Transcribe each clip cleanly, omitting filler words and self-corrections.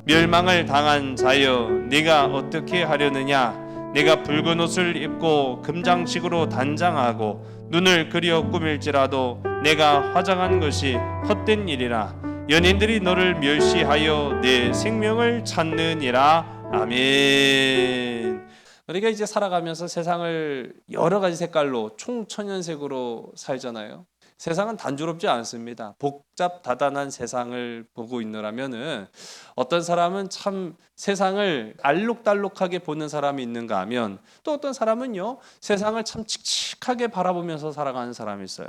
멸망을 당한 자여 네가 어떻게 하려느냐? 내가 붉은 옷을 입고 금장식으로 단장하고 눈을 그려 꾸밀지라도 내가 화장한 것이 헛된 일이라. 연인들이 너를 멸시하여 내 생명을 찾느니라. 아멘. 우리가 이제 살아가면서 세상을 여러 가지 색깔로 총천연색으로 살잖아요. 세상은 단조롭지 않습니다. 복잡다단한 세상을 보고 있느라면은 어떤 사람은 참 세상을 알록달록하게 보는 사람이 있는가 하면 또 어떤 사람은요 세상을 참 칙칙하게 바라보면서 살아가는 사람이 있어요.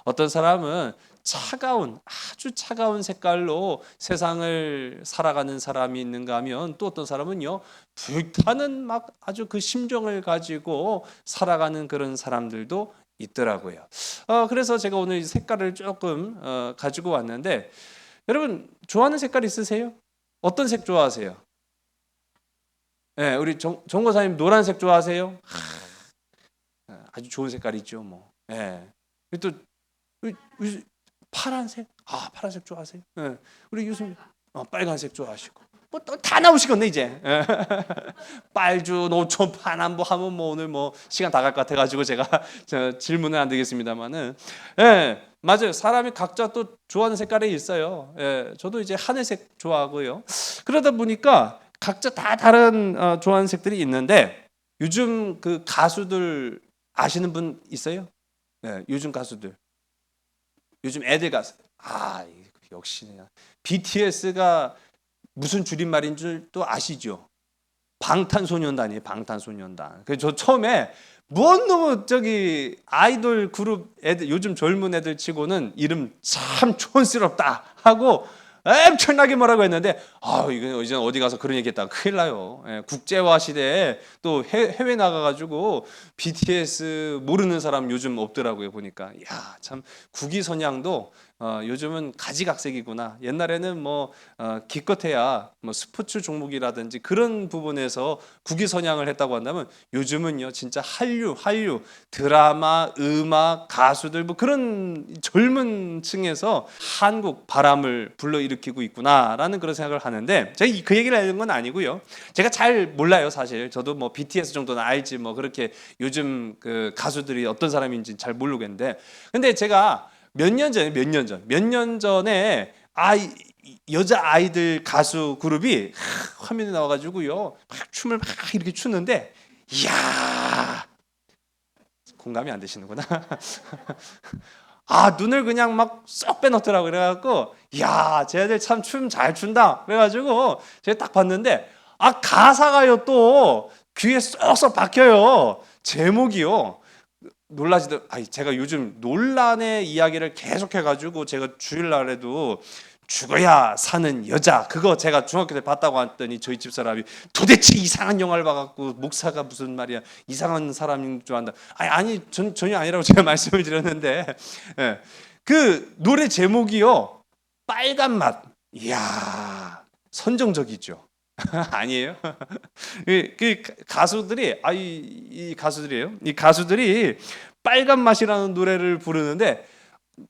어떤 사람은 차가운 아주 차가운 색깔로 세상을 살아가는 사람이 있는가 하면 또 어떤 사람은요 불타는 막 아주 그 심정을 가지고 살아가는 그런 사람들도 있더라고요. 그래서 제가 오늘 이 색깔을 조금 가지고 왔는데 여러분 좋아하는 색깔 있으세요? 어떤 색 좋아하세요? 네, 우리 정고사님 노란색 좋아하세요? 아주 좋은 색깔이죠, 뭐. 예. 또 파란색? 파란색 좋아하세요? 예. 우리 유수님 빨간색 좋아하시고. 뭐 또 다 나오시겠네 이제. 예. 빨주, 노초, 파남보 하면 뭐 오늘 뭐 시간 다 갈 것 같아가지고 제가 질문은 안 드리겠습니다만은, 예, 맞아요. 사람이 각자 또 좋아하는 색깔이 있어요. 예, 저도 이제 하늘색 좋아하고요. 그러다 보니까 각자 다 다른 좋아하는 색들이 있는데 요즘 그 가수들 아시는 분 있어요? 예, 요즘 가수들, 요즘 애들 가수. 역시 BTS가 무슨 줄임말인 줄 또 아시죠? 방탄소년단이에요. 방탄소년단. 그래서 저 처음에 뭔 놈의 저기 아이돌 그룹 애들 요즘 젊은 애들 치고는 이름 참 촌스럽다 하고 엄청나게 뭐라고 했는데 이거 이제 어디 가서 그런 얘기했다가 큰일 나요. 예, 국제화 시대에 또 해외 나가가지고 BTS 모르는 사람 요즘 없더라고요. 보니까 참 국위선양도 요즘은 가지각색이구나. 옛날에는 뭐 기껏해야 뭐 스포츠 종목이라든지 그런 부분에서 국위선양을 했다고 한다면 요즘은요 진짜 한류 드라마, 음악, 가수들 뭐 그런 젊은 층에서 한국 바람을 불러일으키고 있구나라는 그런 생각을 하는데 제가 그 얘기를 하는 건 아니고요. 제가 잘 몰라요 사실. 저도 뭐 BTS 정도는 알지 뭐 그렇게 요즘 그 가수들이 어떤 사람인지 잘 모르겠는데 근데 제가 몇 년 전에 여자 아이들 가수 그룹이 화면에 나와가지고요 막 춤을 막 이렇게 추는데 이야 공감이 안 되시는구나. 눈을 그냥 막 쏙 빼놓더라고. 그래갖고 이야 쟤들 참 춤 잘 춘다 그래가지고 제가 딱 봤는데 가사가요 또 귀에 쏙쏙 박혀요. 제목이요 놀라지도 제가 요즘 논란의 이야기를 계속해가지고 제가 주일날에도 죽어야 사는 여자 그거 제가 중학교 때 봤다고 했더니 저희 집 사람이 도대체 이상한 영화를 봐갖고 목사가 무슨 말이야 이상한 사람인 줄 안다. 아니 전혀 아니라고 제가 말씀을 드렸는데 예. 그 노래 제목이요 빨간 맛. 이야 선정적이죠. 아니에요? 그 가수들이 이 가수들이에요. 이 가수들이 빨간 맛이라는 노래를 부르는데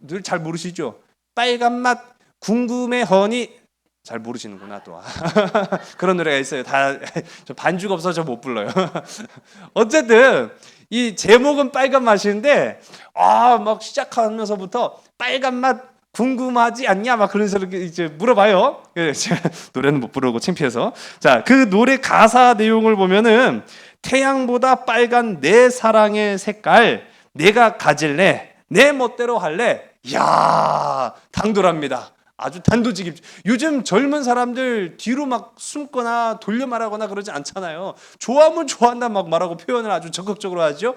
늘 잘 모르시죠? 빨간 맛 궁금해 허니 잘 모르시는구나 또. 그런 노래가 있어요. 저 반주가 없어서 못 불러요. 어쨌든 이 제목은 빨간 맛인데 막 시작하면서부터 빨간 맛 궁금하지 않냐 막 그런 소리 이제 물어봐요. 제가 노래는 못 부르고 창피해서. 자, 그 노래 가사 내용을 보면은 태양보다 빨간 내 사랑의 색깔 내가 가질래 내 멋대로 할래. 이야 당돌합니다. 아주 단도직입. 요즘 젊은 사람들 뒤로 막 숨거나 돌려 말하거나 그러지 않잖아요. 좋아하면 좋아한다 막 말하고 표현을 아주 적극적으로 하죠.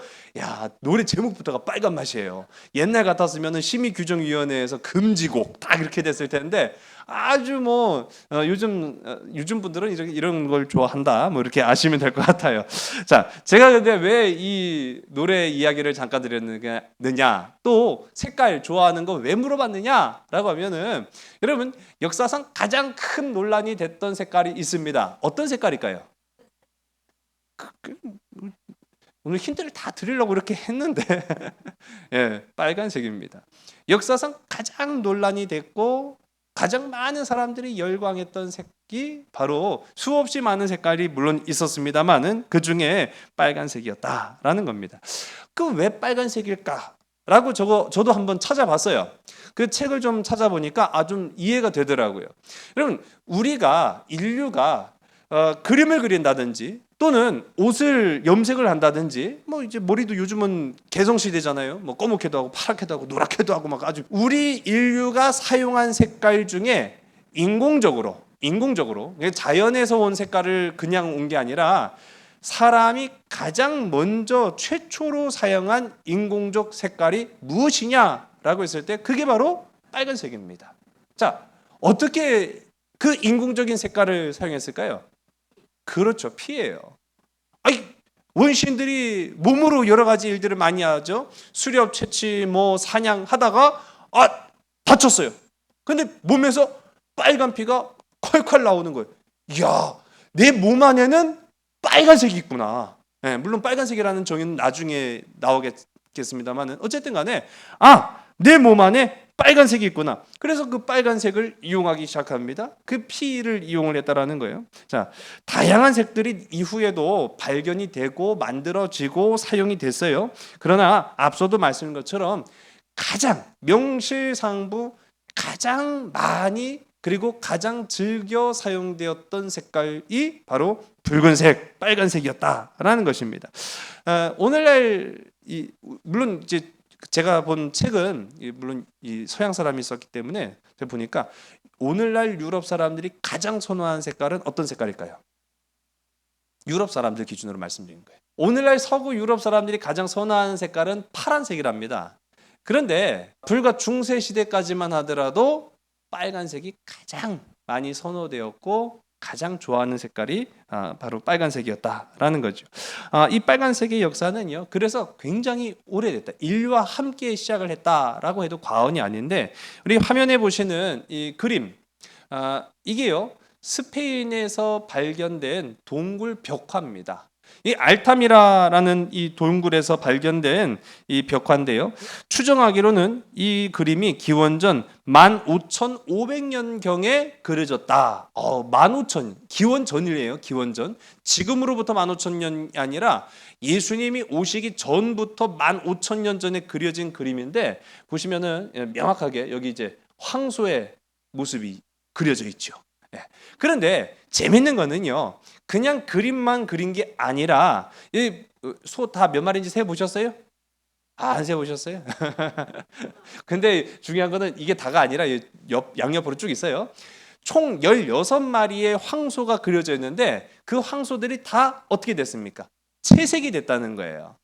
노래 제목부터가 빨간 맛이에요. 옛날 같았으면 심의규정위원회에서 금지곡 딱 이렇게 됐을 텐데 아주 뭐 요즘 분들은 이런 걸 좋아한다 뭐 이렇게 아시면 될 것 같아요. 자, 제가 근데 왜 이 노래 이야기를 잠깐 드렸느냐 또 색깔 좋아하는 거 왜 물어봤느냐라고 하면은 여러분 역사상 가장 큰 논란이 됐던 색깔이 있습니다. 어떤 색깔일까요? 오늘 힌트를 다 드리려고 이렇게 했는데 예, 빨간색입니다. 역사상 가장 논란이 됐고 가장 많은 사람들이 열광했던 색이 바로 수없이 많은 색깔이 물론 있었습니다만은 그 중에 빨간색이었다라는 겁니다. 그 왜 빨간색일까? 라고 저도 한번 찾아봤어요. 그 책을 좀 찾아보니까 좀 이해가 되더라고요. 여러분, 우리가 인류가 그림을 그린다든지 또는 옷을 염색을 한다든지 뭐 이제 머리도 요즘은 개성 시대잖아요. 뭐 검게 하고 파랗게도 하고 노랗게도 하고 막 아주 우리 인류가 사용한 색깔 중에 인공적으로 자연에서 온 색깔을 그냥 온 게 아니라 사람이 가장 먼저 최초로 사용한 인공적 색깔이 무엇이냐라고 했을 때 그게 바로 빨간색입니다. 자, 어떻게 그 인공적인 색깔을 사용했을까요? 그렇죠. 피예요. 아니, 원시인들이 몸으로 여러 가지 일들을 많이 하죠. 수렵, 채취, 뭐 사냥하다가 다쳤어요. 근데 몸에서 빨간 피가 콸콸 나오는 거예요. 이야, 내 몸 안에는 빨간색이 있구나. 네, 물론 빨간색이라는 정의는 나중에 나오겠습니다만은 어쨌든 간에 내 몸 안에 빨간색이 있구나. 그래서 그 빨간색을 이용하기 시작합니다. 그 피를 이용을 했다라는 거예요. 자, 다양한 색들이 이후에도 발견이 되고 만들어지고 사용이 됐어요. 그러나 앞서도 말씀드린 것처럼 가장 명실상부 가장 많이 그리고 가장 즐겨 사용되었던 색깔이 바로 붉은색, 빨간색이었다라는 것입니다. 오늘날 물론 이제 제가 본 책은 물론 이 서양 사람이 썼기 때문에 제가 보니까 오늘날 유럽 사람들이 가장 선호하는 색깔은 어떤 색깔일까요? 유럽 사람들 기준으로 말씀드리는 거예요. 오늘날 서구 유럽 사람들이 가장 선호하는 색깔은 파란색이랍니다. 그런데 불과 중세 시대까지만 하더라도 빨간색이 가장 많이 선호되었고 가장 좋아하는 색깔이 바로 빨간색이었다라는 거죠. 이 빨간색의 역사는요. 그래서 굉장히 오래됐다. 인류와 함께 시작을 했다라고 해도 과언이 아닌데 우리 화면에 보시는 이 그림 이게요. 스페인에서 발견된 동굴 벽화입니다. 이 알타미라라는 이 동굴에서 발견된 이 벽화인데요. 추정하기로는 이 그림이 기원전 15,500년경에 그려졌다. 15,000 기원전이에요. 기원전. 지금으로부터 15,000년이 아니라 예수님이 오시기 전부터 15,000년 전에 그려진 그림인데 보시면은 명확하게 여기 이제 황소의 모습이 그려져 있죠. 그런데 재밌는 거는요. 그냥 그림만 그린 게 아니라 소 다 몇 마리인지 세 보셨어요? 안 세 보셨어요? 근데 중요한 거는 이게 다가 아니라 양옆으로 쭉 있어요. 총 16마리의 황소가 그려져 있는데 그 황소들이 다 어떻게 됐습니까? 채색이 됐다는 거예요.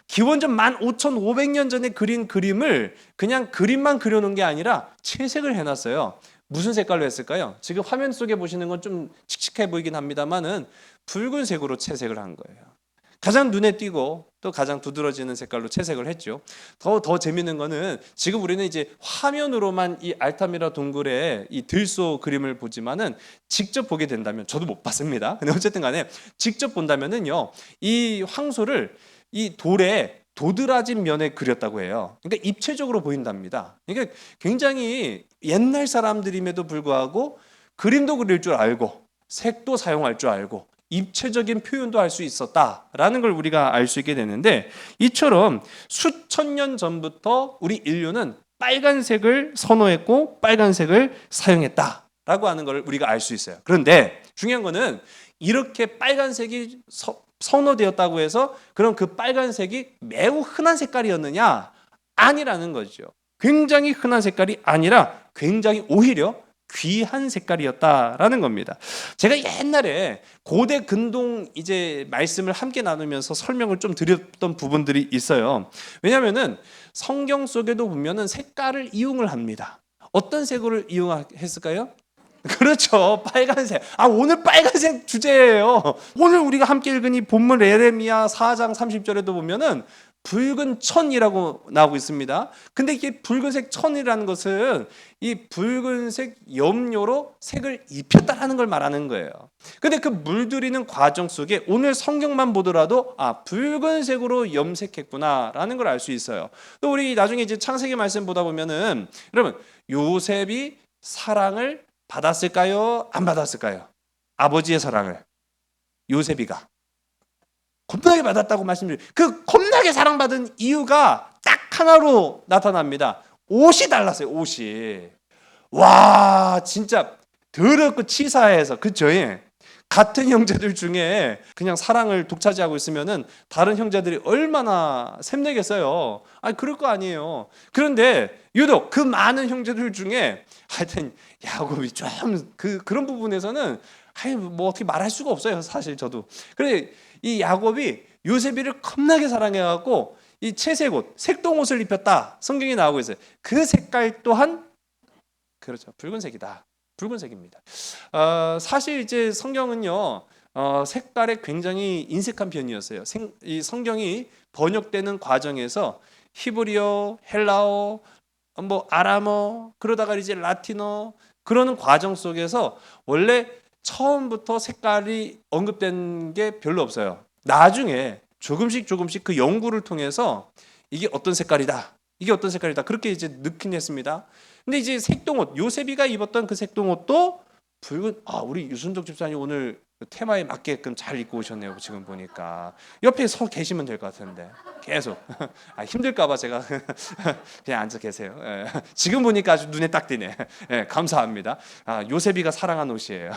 기원전 15,500년 전에 그린 그림을 그냥 그림만 그려놓은 게 아니라 채색을 해놨어요. 무슨 색깔로 했을까요? 지금 화면 속에 보시는 건 좀 칙칙해 보이긴 합니다만은 붉은색으로 채색을 한 거예요. 가장 눈에 띄고 또 가장 두드러지는 색깔로 채색을 했죠. 더 재밌는 거는 지금 우리는 이제 화면으로만 이 알타미라 동굴의 이 들소 그림을 보지만은 직접 보게 된다면 저도 못 봤습니다. 근데 어쨌든 간에 직접 본다면은요. 이 황소를 이 돌에 도드라진 면에 그렸다고 해요. 그러니까 입체적으로 보인답니다. 그러니까 굉장히 옛날 사람들임에도 불구하고 그림도 그릴 줄 알고 색도 사용할 줄 알고 입체적인 표현도 할 수 있었다라는 걸 우리가 알 수 있게 되는데 이처럼 수천 년 전부터 우리 인류는 빨간색을 선호했고 빨간색을 사용했다라고 하는 걸 우리가 알 수 있어요. 그런데 중요한 거는 이렇게 빨간색이 선호되었다고 해서 그럼 그 빨간색이 매우 흔한 색깔이었느냐? 아니라는 거죠. 굉장히 흔한 색깔이 아니라 굉장히 오히려 귀한 색깔이었다라는 겁니다. 제가 옛날에 고대 근동 이제 말씀을 함께 나누면서 설명을 좀 드렸던 부분들이 있어요. 왜냐하면은 성경 속에도 보면은 색깔을 이용을 합니다. 어떤 색을 이용했을까요? 그렇죠. 빨간색. 오늘 빨간색 주제예요. 오늘 우리가 함께 읽은 이 본문 예레미야 4장 30절에도 보면은 붉은 천이라고 나오고 있습니다. 근데 이게 붉은색 천이라는 것은 이 붉은색 염료로 색을 입혔다라는 걸 말하는 거예요. 근데 그 물들이는 과정 속에 오늘 성경만 보더라도 붉은색으로 염색했구나라는 걸 알 수 있어요. 또 우리 나중에 이제 창세기 말씀 보다 보면은 여러분 요셉이 사랑을 받았을까요? 안 받았을까요? 아버지의 사랑을 요셉이가 겁나게 받았다고 말씀드려요. 그 겁나게 사랑받은 이유가 딱 하나로 나타납니다. 옷이 달랐어요. 옷이. 와, 진짜 더럽고 치사해서, 그쵸? 예. 같은 형제들 중에 그냥 사랑을 독차지하고 있으면은 다른 형제들이 얼마나 샘내겠어요. 아니, 그럴 거 아니에요. 그런데 유독 그 많은 형제들 중에 하여튼 야곱이 좀 그런 부분에서는 아니 뭐 어떻게 말할 수가 없어요. 사실 저도. 그래 이 야곱이 요셉이를 겁나게 사랑해갖고 이 채색 옷, 색동옷을 입혔다. 성경이 나오고 있어요. 그 색깔 또한 그렇죠. 붉은색이다. 붉은색입니다. 사실 이제 성경은요, 색깔에 굉장히 인색한 편이었어요. 이 성경이 번역되는 과정에서 히브리어, 헬라어, 뭐 아람어, 그러다가 이제 라틴어 그러는 과정 속에서 원래 처음부터 색깔이 언급된 게 별로 없어요. 나중에 조금씩 그 연구를 통해서 이게 어떤 색깔이다. 이게 어떤 색깔이다. 그렇게 이제 넣긴 했습니다. 근데 이제 색동옷, 요셉이가 입었던 그 색동옷도 붉은, 우리 유순덕 집사님 오늘 테마에 맞게끔 잘 입고 오셨네요. 지금 보니까. 옆에 서 계시면 될 것 같은데. 계속. 힘들까봐 제가 그냥 앉아 계세요. 예. 지금 보니까 아주 눈에 딱 띄네. 예, 감사합니다. 요셉이가 사랑한 옷이에요.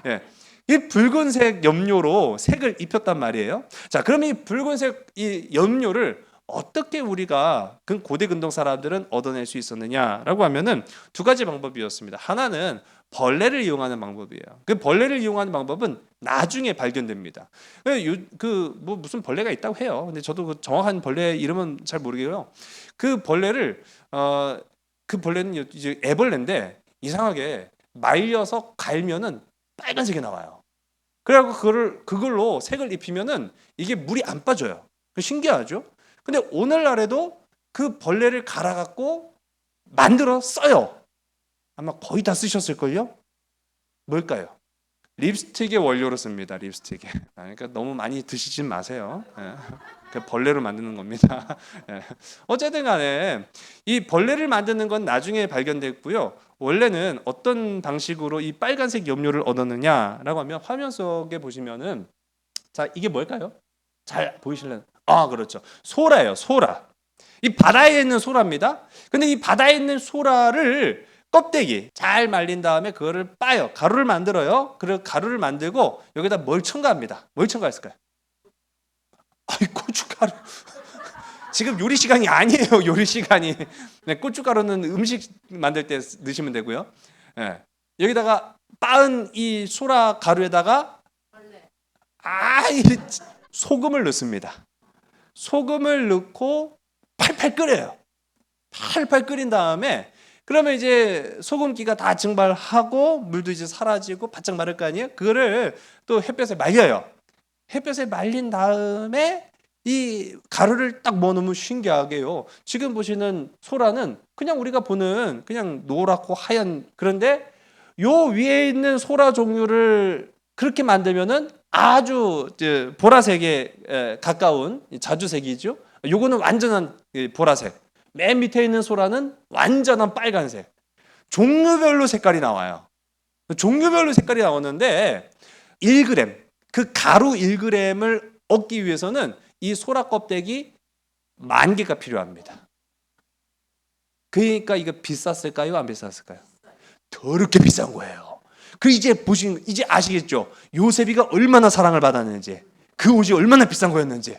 예. 이 붉은색 염료로 색을 입혔단 말이에요. 자, 그럼 이 붉은색 이 염료를 어떻게 우리가 그 고대 근동 사람들은 얻어낼 수 있었느냐라고 하면은 두 가지 방법이었습니다. 하나는 벌레를 이용하는 방법이에요. 그 벌레를 이용하는 방법은 나중에 발견됩니다. 뭐 무슨 벌레가 있다고 해요. 근데 저도 그 정확한 벌레 이름은 잘 모르겠고요. 그 벌레를 그 벌레는 이제 애벌레인데 이상하게 말려서 갈면은 빨간색이 나와요. 그래갖고 그걸로 색을 입히면은 이게 물이 안 빠져요. 신기하죠? 근데 오늘날에도 그 벌레를 갈아갖고 만들어 써요. 아마 거의 다 쓰셨을걸요? 뭘까요? 립스틱의 원료로 씁니다. 립스틱에. 그러니까 너무 많이 드시진 마세요. 그 벌레로 만드는 겁니다. 어쨌든 간에 이 벌레를 만드는 건 나중에 발견됐고요. 원래는 어떤 방식으로 이 빨간색 염료를 얻었느냐라고 하면 화면 속에 보시면은 자, 이게 뭘까요? 잘 보이실래요? 그렇죠. 소라예요. 소라. 이 바다에 있는 소라입니다. 근데 이 바다에 있는 소라를 껍데기 잘 말린 다음에 그거를 빠요. 가루를 만들어요. 그리고 가루를 만들고 여기다 뭘 첨가합니다. 뭘 첨가했을까요? 고춧가루. 지금 요리 시간이 아니에요. 요리 시간이. 네, 고춧가루는 음식 만들 때 넣으시면 되고요. 네. 여기다가 빻은 이 소라 가루에다가 이 소금을 넣습니다. 소금을 넣고 팔팔 끓여요. 팔팔 끓인 다음에 그러면 이제 소금기가 다 증발하고 물도 이제 사라지고 바짝 마를 거 아니에요? 그거를 또 햇볕에 말려요. 햇볕에 말린 다음에 이 가루를 딱 넣으면 신기하게요. 지금 보시는 소라는 그냥 우리가 보는 그냥 노랗고 하얀 그런데 요 위에 있는 소라 종류를 그렇게 만들면은 아주 보라색에 가까운 자주색이죠. 요거는 완전한 보라색. 맨 밑에 있는 소라는 완전한 빨간색. 종류별로 색깔이 나와요. 종류별로 색깔이 나오는데 1g, 그 가루 1g을 얻기 위해서는 이 소라 껍데기 10,000개가 필요합니다. 그러니까 이거 비쌌을까요? 안 비쌌을까요? 더럽게 비싼 거예요. 이제 아시겠죠? 요셉이가 얼마나 사랑을 받았는지, 그 옷이 얼마나 비싼 거였는지.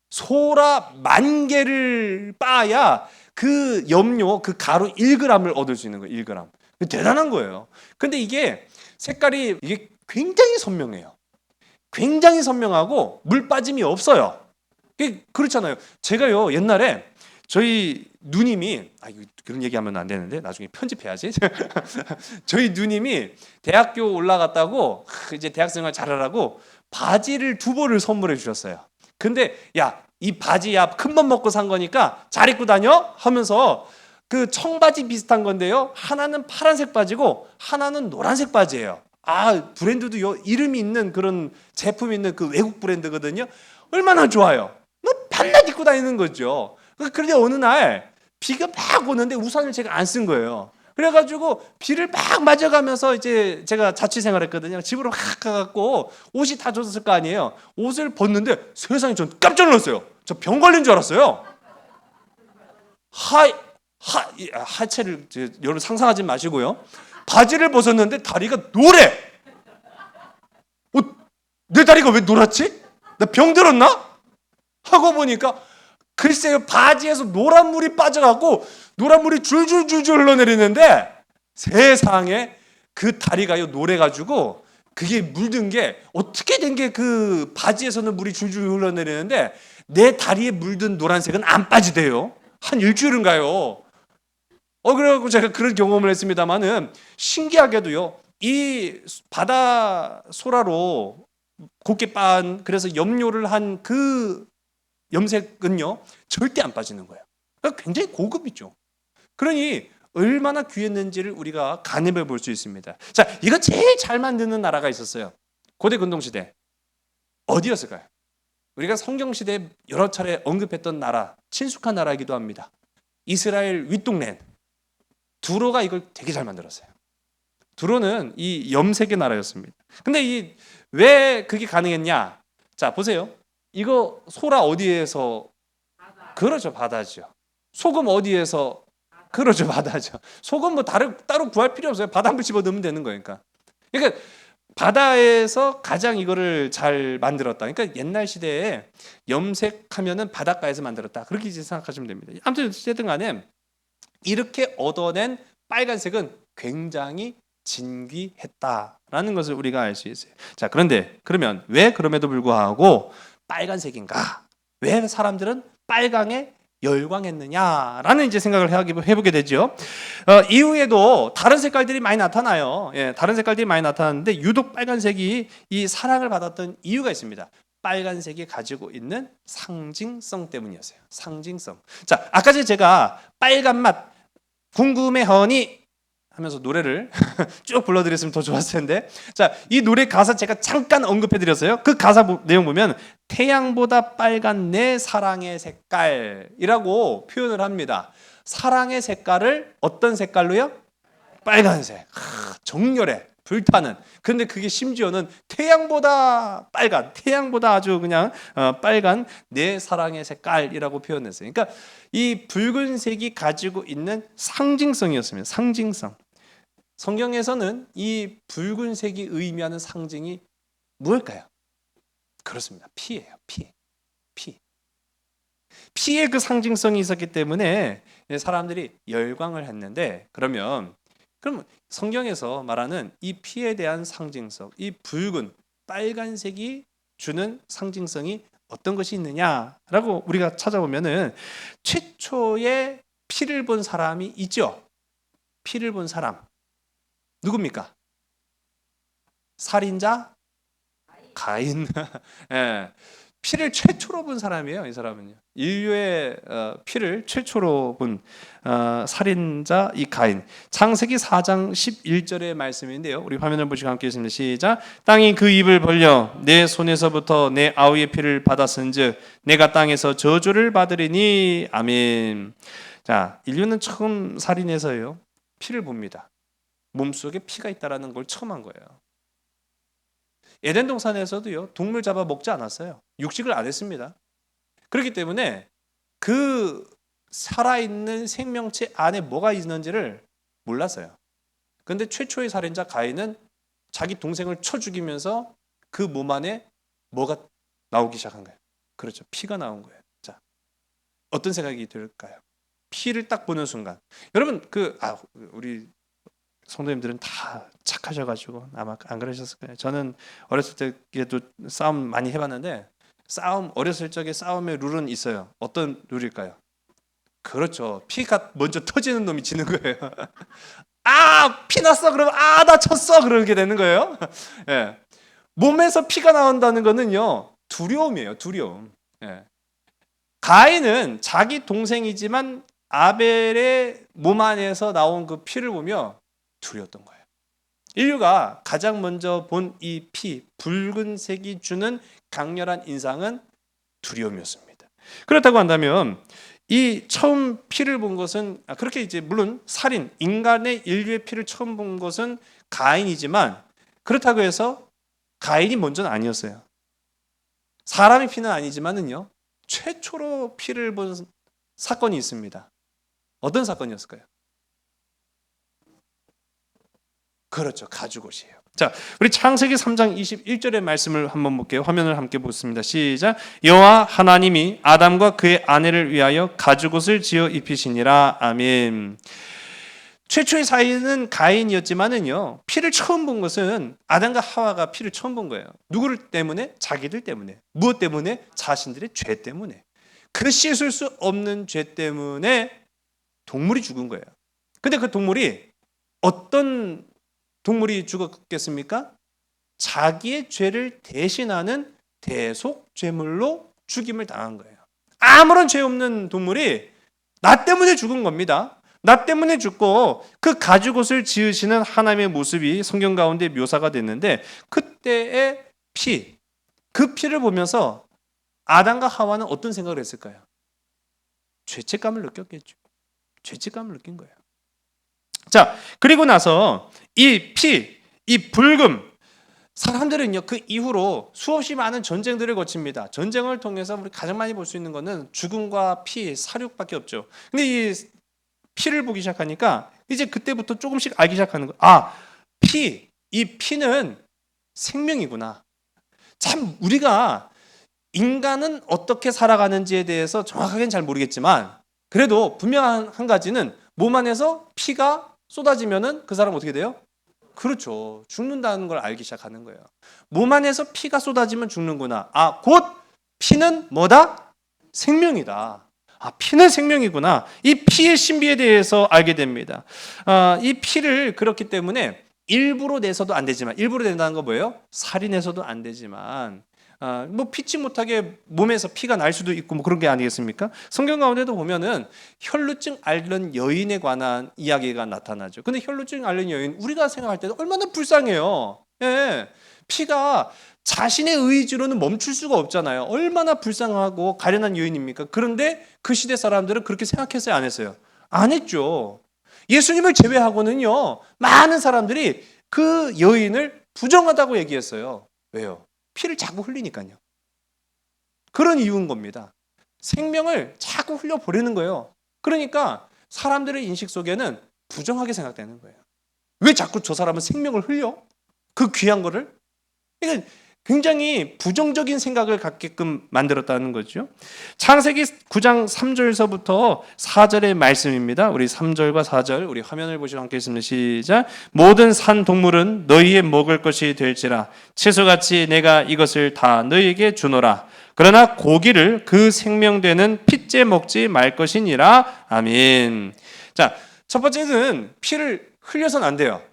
소라 10,000개를 빻아야 그 염료, 그 가루 1g을 얻을 수 있는 거예요. 1g. 대단한 거예요. 근데 이게 색깔이 이게 굉장히 선명해요. 굉장히 선명하고 물 빠짐이 없어요. 그렇잖아요. 제가요 옛날에 저희 누님이 그런 얘기하면 안 되는데 나중에 편집해야지. 저희 누님이 대학교 올라갔다고 이제 대학생활 잘하라고 바지를 2벌을 선물해 주셨어요. 근데 이 바지 큰 맘 먹고 산 거니까 잘 입고 다녀 하면서 그 청바지 비슷한 건데요. 하나는 파란색 바지고 하나는 노란색 바지예요. 브랜드도 이름이 있는 그런 제품 있는 그 외국 브랜드거든요. 얼마나 좋아요. 뭐 밤낮 입고 다니는 거죠. 그런데 어느 날 비가 막 오는데 우산을 제가 안 쓴 거예요. 그래가지고 비를 막 맞아가면서 이제 제가 자취 생활했거든요. 집으로 확 가갖고 옷이 다 젖었을 거 아니에요. 옷을 벗는데 세상에 전 깜짝 놀랐어요. 저 병 걸린 줄 알았어요. 하체를 여러분 상상하지 마시고요. 바지를 벗었는데 다리가 노래. 내 다리가 왜 노랗지? 나 병 들었나? 하고 보니까 글쎄요, 바지에서 노란 물이 빠져갖고 노란 물이 줄줄줄줄 흘러내리는데 세상에 그 다리가요 노래가지고 그게 물든 게 어떻게 된 게 그 바지에서는 물이 줄줄 흘러내리는데 내 다리에 물든 노란색은 안 빠지대요. 한 일주일인가요? 그래갖고 제가 그런 경험을 했습니다만은 신기하게도요, 이 바다 소라로 곱게 빤 그래서 염료를 한 그 염색은요 절대 안 빠지는 거예요. 그러니까 굉장히 고급이죠. 그러니 얼마나 귀했는지를 우리가 가늠해 볼 수 있습니다. 자, 이거 제일 잘 만드는 나라가 있었어요. 고대 근동시대. 어디였을까요? 우리가 성경시대에 여러 차례 언급했던 나라, 친숙한 나라이기도 합니다. 이스라엘 윗동네 두로가 이걸 되게 잘 만들었어요. 두로는 이 염색의 나라였습니다. 근데 왜 그게 가능했냐? 자, 보세요. 이거 소라 어디에서? 그렇죠, 바다죠. 소금 어디에서? 그렇죠, 바다죠. 소금 뭐 따로 구할 필요 없어요. 바닷물 집어 넣으면 되는 거니까. 그러니까 바다에서 가장 이거를 잘 만들었다. 그러니까 옛날 시대에 염색하면은 바닷가에서 만들었다. 그렇게 이제 생각하시면 됩니다. 아무튼 어쨌든 간에 이렇게 얻어낸 빨간색은 굉장히 진귀했다라는 것을 우리가 알 수 있어요. 자, 그런데 그러면 왜 그럼에도 불구하고 빨간색인가? 왜 사람들은 빨강에 열광했느냐라는 이제 생각을 해보게 되죠. 이후에도 다른 색깔들이 많이 나타나요. 예, 다른 색깔들이 많이 나타나는데 유독 빨간색이 이 사랑을 받았던 이유가 있습니다. 빨간색이 가지고 있는 상징성 때문이었어요. 상징성. 자, 아까 제가 빨간 맛 궁금해하니 하면서 노래를 쭉 불러드렸으면 더 좋았을 텐데, 자, 이 노래 가사 제가 잠깐 언급해드렸어요. 그 가사 내용 보면 태양보다 빨간 내 사랑의 색깔이라고 표현을 합니다. 사랑의 색깔을 어떤 색깔로요? 빨간색. 정열해, 불타는. 근데 그게 심지어는 태양보다 빨간, 태양보다 아주 그냥 빨간 내 사랑의 색깔이라고 표현했어요. 그러니까 이 붉은색이 가지고 있는 상징성이었습니다. 상징성. 성경에서는 이 붉은색이 의미하는 상징이 무엇일까요? 그렇습니다. 피예요. 피. 피의 그 상징성이 있었기 때문에 사람들이 열광을 했는데, 그럼 성경에서 말하는 이 피에 대한 상징성, 이 붉은 빨간색이 주는 상징성이 어떤 것이 있느냐라고 우리가 찾아보면은 최초의 피를 본 사람이 있죠. 피를 본 사람 누굽니까? 살인자 가인. 예. 피를 최초로 본 사람이에요. 이 사람은요. 인류의 피를 최초로 본 살인자 이 가인. 창세기 4장 11절의 말씀인데요. 우리 화면을 보시고 함께 읽습니다. 시작. 땅이 그 입을 벌려 내 손에서부터 내 아우의 피를 받았은즉 내가 땅에서 저주를 받으리니. 아멘. 자, 인류는 처음 살인해서요 피를 봅니다. 몸속에 피가 있다라는 걸 처음 한 거예요. 에덴 동산에서도요 동물 잡아 먹지 않았어요. 육식을 안 했습니다. 그렇기 때문에 그 살아있는 생명체 안에 뭐가 있는지를 몰랐어요. 그런데 최초의 살인자 가인은 자기 동생을 쳐 죽이면서 그 몸 안에 뭐가 나오기 시작한 거예요. 그렇죠, 피가 나온 거예요. 자, 어떤 생각이 들까요? 피를 딱 보는 순간, 여러분 우리 성도님들은 다 착하셔가지고 아마 안 그러셨을 거예요. 저는 어렸을 때에도 싸움 많이 해봤는데 어렸을 적에 싸움의 룰은 있어요. 어떤 룰일까요? 그렇죠. 피가 먼저 터지는 놈이 지는 거예요. 피 났어. 그러면 나 쳤어. 그러게 되는 거예요. 예. 몸에서 피가 나온다는 거는요 두려움이에요. 두려움. 예. 가인은 자기 동생이지만 아벨의 몸 안에서 나온 그 피를 보며 두려웠던 거예요. 인류가 가장 먼저 본 이 피, 붉은색이 주는 강렬한 인상은 두려움이었습니다. 그렇다고 한다면 이 처음 피를 본 것은 그렇게 이제 물론 살인, 인간의 인류의 피를 처음 본 것은 가인이지만 그렇다고 해서 가인이 먼저는 아니었어요. 사람의 피는 아니지만은요. 최초로 피를 본 사건이 있습니다. 어떤 사건이었을까요? 그렇죠. 가죽옷이에요. 자, 우리 창세기 3장 21절의 말씀을 한번 볼게요. 화면을 함께 보겠습니다. 시작. 여호와 하나님이 아담과 그의 아내를 위하여 가죽옷을 지어 입히시니라. 아멘. 최초의 사이는 가인이었지만은요. 피를 처음 본 것은 아담과 하와가 피를 처음 본 거예요. 누구를 때문에? 자기들 때문에. 무엇 때문에? 자신들의 죄 때문에. 그 씻을 수 없는 죄 때문에 동물이 죽은 거예요. 근데 그 동물이 어떤 동물이 죽었겠습니까? 자기의 죄를 대신하는 대속죄물로 죽임을 당한 거예요. 아무런 죄 없는 동물이 나 때문에 죽은 겁니다. 나 때문에 죽고 그 가죽옷을 지으시는 하나님의 모습이 성경 가운데 묘사가 됐는데 그때의 피, 그 피를 보면서 아담과 하와는 어떤 생각을 했을까요? 죄책감을 느꼈겠죠. 죄책감을 느낀 거예요. 자, 그리고 나서 이 피, 이 불금, 사람들은요 그 이후로 수없이 많은 전쟁들을 거칩니다. 전쟁을 통해서 우리 가장 많이 볼 수 있는 것은 죽음과 피, 살육밖에 없죠. 근데 이 피를 보기 시작하니까 이제 그때부터 조금씩 알기 시작하는 거예요. 아, 피, 이 피는 생명이구나. 참 우리가 인간은 어떻게 살아가는지에 대해서 정확하게는 잘 모르겠지만 그래도 분명한 한 가지는 몸 안에서 피가 쏟아지면은 그 사람 어떻게 돼요? 그렇죠. 죽는다는 걸 알기 시작하는 거예요. 몸 안에서 피가 쏟아지면 죽는구나. 아, 곧 피는 뭐다? 생명이다. 아, 피는 생명이구나. 이 피의 신비에 대해서 알게 됩니다. 이 피를 그렇기 때문에 일부러 내서도 안 되지만, 일부러 낸다는 건 뭐예요? 살인해서도 안 되지만, 뭐 피치 못하게 몸에서 피가 날 수도 있고 뭐 그런 게 아니겠습니까? 성경 가운데도 보면은 혈루증 앓는 여인에 관한 이야기가 나타나죠. 근데 혈루증 앓는 여인 우리가 생각할 때도 얼마나 불쌍해요. 예. 피가 자신의 의지로는 멈출 수가 없잖아요. 얼마나 불쌍하고 가련한 여인입니까? 그런데 그 시대 사람들은 그렇게 생각했어요, 안 했어요? 안 했죠. 예수님을 제외하고는요, 많은 사람들이 그 여인을 부정하다고 얘기했어요. 왜요? 피를 자꾸 흘리니까요. 그런 이유인 겁니다. 생명을 자꾸 흘려버리는 거예요. 그러니까 사람들의 인식 속에는 부정하게 생각되는 거예요. 왜 자꾸 저 사람은 생명을 흘려? 그 귀한 거를? 그러니까 굉장히 부정적인 생각을 갖게끔 만들었다는 거죠. 창세기 9장 3절서부터 4절의 말씀입니다. 우리 3절과 4절 우리 화면을 보시고 함께 읽습니다. 시작. 모든 산 동물은 너희의 먹을 것이 될지라 채소같이 내가 이것을 다 너희에게 주노라. 그러나 고기를 그 생명되는 핏째 먹지 말 것이니라. 아멘. 자, 첫 번째는 피를 흘려서는 안 돼요.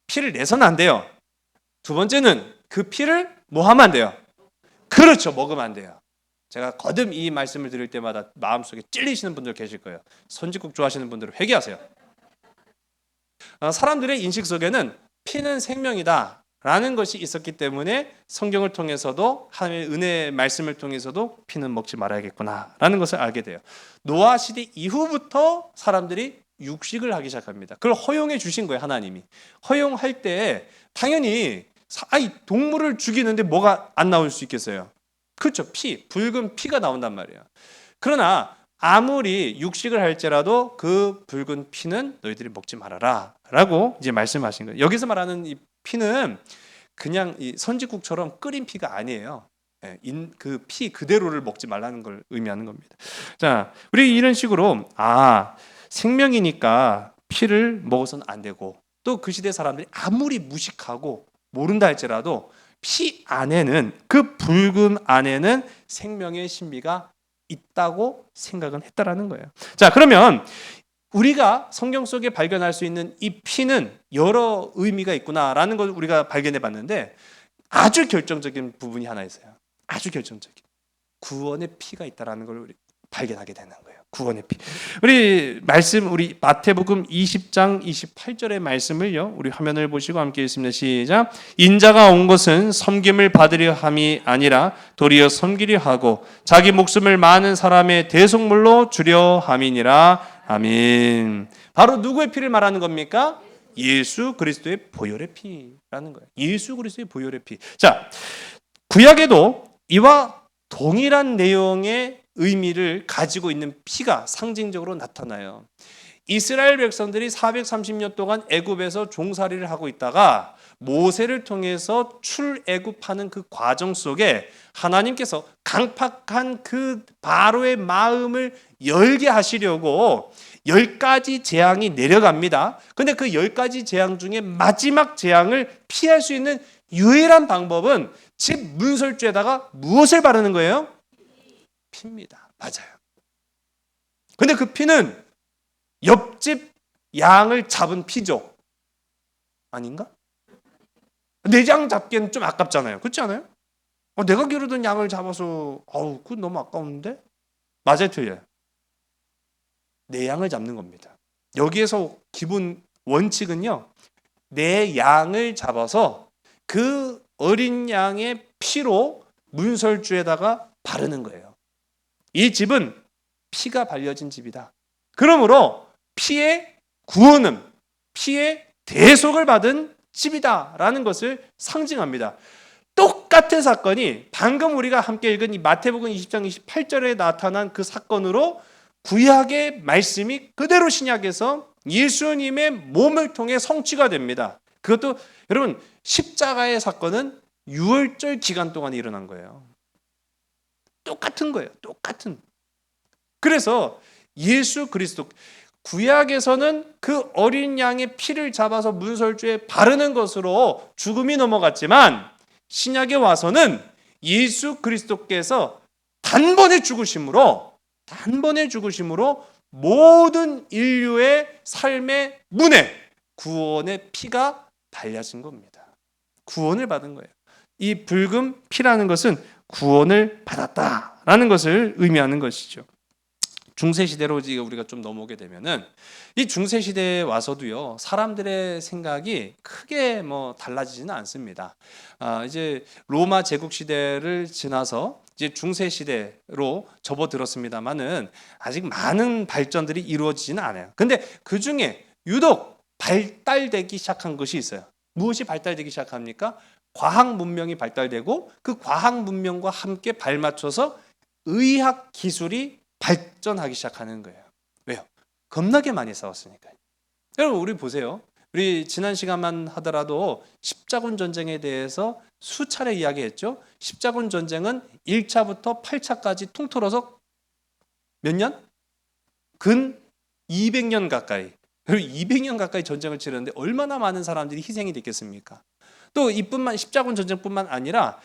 피를 내서는 안 돼요. 두 번째는 그 피를 뭐 하면 안 돼요? 그렇죠. 먹으면 안 돼요. 제가 거듭 이 말씀을 드릴 때마다 마음속에 찔리시는 분들 계실 거예요. 선지국 좋아하시는 분들은 회개하세요. 사람들의 인식 속에는 피는 생명이다 라는 것이 있었기 때문에 성경을 통해서도 하나님의 은혜의 말씀을 통해서도 피는 먹지 말아야겠구나 라는 것을 알게 돼요. 노아 시대 이후부터 사람들이 육식을 하기 시작합니다. 그걸 허용해 주신 거예요, 하나님이. 허용할 때 당연히 동물을 죽이는데 뭐가 안 나올 수 있겠어요? 그렇죠. 피, 붉은 피가 나온단 말이에요. 그러나 아무리 육식을 할지라도 그 붉은 피는 너희들이 먹지 말아라 라고 이제 말씀하신 거예요. 여기서 말하는 이 피는 그냥 이 선지국처럼 끓인 피가 아니에요. 그 피 그대로를 먹지 말라는 걸 의미하는 겁니다. 자, 우리 이런 식으로 생명이니까 피를 먹어서는 안 되고 또 그 시대 사람들이 아무리 무식하고 모른다 할지라도 피 안에는 그 붉음 안에는 생명의 신비가 있다고 생각은 했다라는 거예요. 자, 그러면 우리가 성경 속에 발견할 수 있는 이 피는 여러 의미가 있구나라는 걸 우리가 발견해 봤는데 아주 결정적인 부분이 하나 있어요. 아주 결정적인 구원의 피가 있다라는 걸 우리 발견하게 되는 거예요. 구원의 피. 우리 마태복음 20장 28절의 말씀을요. 우리 화면을 보시고 함께 읽습니다. 시작. 인자가 온 것은 섬김을 받으려 함이 아니라 도리어 섬기려 하고 자기 목숨을 많은 사람의 대속물로 주려 함이니라. 아멘. 바로 누구의 피를 말하는 겁니까? 예수 그리스도의 보혈의 피라는 거예요. 예수 그리스도의 보혈의 피. 자, 구약에도 이와 동일한 내용의 의미를 가지고 있는 피가 상징적으로 나타나요. 이스라엘 백성들이 430년 동안 애굽에서 종살이를 하고 있다가 모세를 통해서 출애굽하는 그 과정 속에 하나님께서 강팍한 그 바로의 마음을 열게 하시려고 10가지 재앙이 내려갑니다. 근데 그 10가지 재앙 중에 마지막 재앙을 피할 수 있는 유일한 방법은 집 문설주에다가 무엇을 바르는 거예요? 피입니다. 맞아요. 근데 그 피는 옆집 양을 잡은 피죠. 아닌가? 내장 잡기엔 좀 아깝잖아요. 그렇지 않아요? 내가 기르던 양을 잡아서 그건 너무 아까운데? 맞아요, 틀려요? 내 양을 잡는 겁니다. 여기에서 기본 원칙은요. 내 양을 잡아서 그 어린 양의 피로 문설주에다가 바르는 거예요. 이 집은 피가 발려진 집이다. 그러므로 피의 구원은 피의 대속을 받은 집이다라는 것을 상징합니다. 똑같은 사건이 방금 우리가 함께 읽은 이 마태복음 20장 28절에 나타난 그 사건으로 구약의 말씀이 그대로 신약에서 예수님의 몸을 통해 성취가 됩니다. 그것도 여러분 십자가의 사건은 6월절 기간 동안 일어난 거예요. 똑같은 거예요. 똑같은. 그래서 예수 그리스도 구약에서는 그 어린 양의 피를 잡아서 문설주에 바르는 것으로 죽음이 넘어갔지만 신약에 와서는 예수 그리스도께서 단번에 죽으심으로 모든 인류의 삶의 문에 구원의 피가 발려진 겁니다. 구원을 받은 거예요. 이 붉은 피라는 것은 구원을 받았다라는 것을 의미하는 것이죠. 중세시대로 우리가 좀 넘어오게 되면은 이 중세시대에 와서도요 사람들의 생각이 크게 달라지지는 않습니다. 이제 로마 제국 시대를 지나서 이제 중세시대로 접어들었습니다만은 아직 많은 발전들이 이루어지지는 않아요. 근데 그 중에 유독 발달되기 시작한 것이 있어요. 무엇이 발달되기 시작합니까? 과학 문명이 발달되고 그 과학 문명과 함께 발맞춰서 의학 기술이 발전하기 시작하는 거예요. 왜요? 겁나게 많이 싸웠으니까요. 여러분 우리 보세요. 우리 지난 시간만 하더라도 십자군 전쟁에 대해서 수차례 이야기했죠. 십자군 전쟁은 1차부터 8차까지 통틀어서 몇 년? 근 200년 가까이. 200년 가까이 전쟁을 치르는데 얼마나 많은 사람들이 희생이 됐겠습니까? 또 이뿐만 십자군 전쟁뿐만 아니라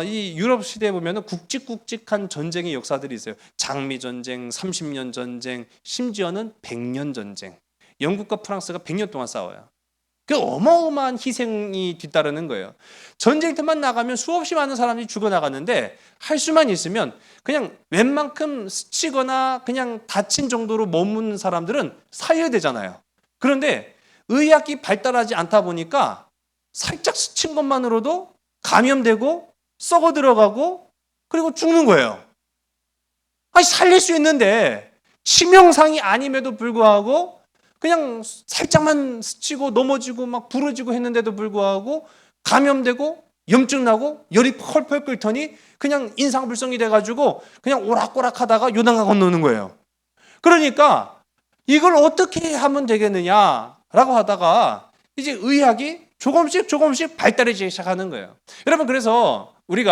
이 유럽 시대에 보면은 굵직굵직한 전쟁의 역사들이 있어요. 장미 전쟁, 30년 전쟁, 심지어는 100년 전쟁. 영국과 프랑스가 100년 동안 싸워요. 그 어마어마한 희생이 뒤따르는 거예요. 전쟁터만 나가면 수없이 많은 사람들이 죽어나갔는데 할 수만 있으면 그냥 웬만큼 스치거나 그냥 다친 정도로 머무는 사람들은 살려야 되잖아요. 그런데 의학이 발달하지 않다 보니까 살짝 스친 것만으로도 감염되고 썩어 들어가고 그리고 죽는 거예요. 아니 살릴 수 있는데 치명상이 아님에도 불구하고 그냥 살짝만 스치고 넘어지고 막 부러지고 했는데도 불구하고 감염되고 염증 나고 열이 펄펄 끓더니 그냥 인상불성이 돼가지고 그냥 오락오락하다가 요단강 건너는 거예요. 그러니까 이걸 어떻게 하면 되겠느냐라고 하다가 이제 의학이 조금씩 발달하기 시작하는 거예요. 여러분 그래서 우리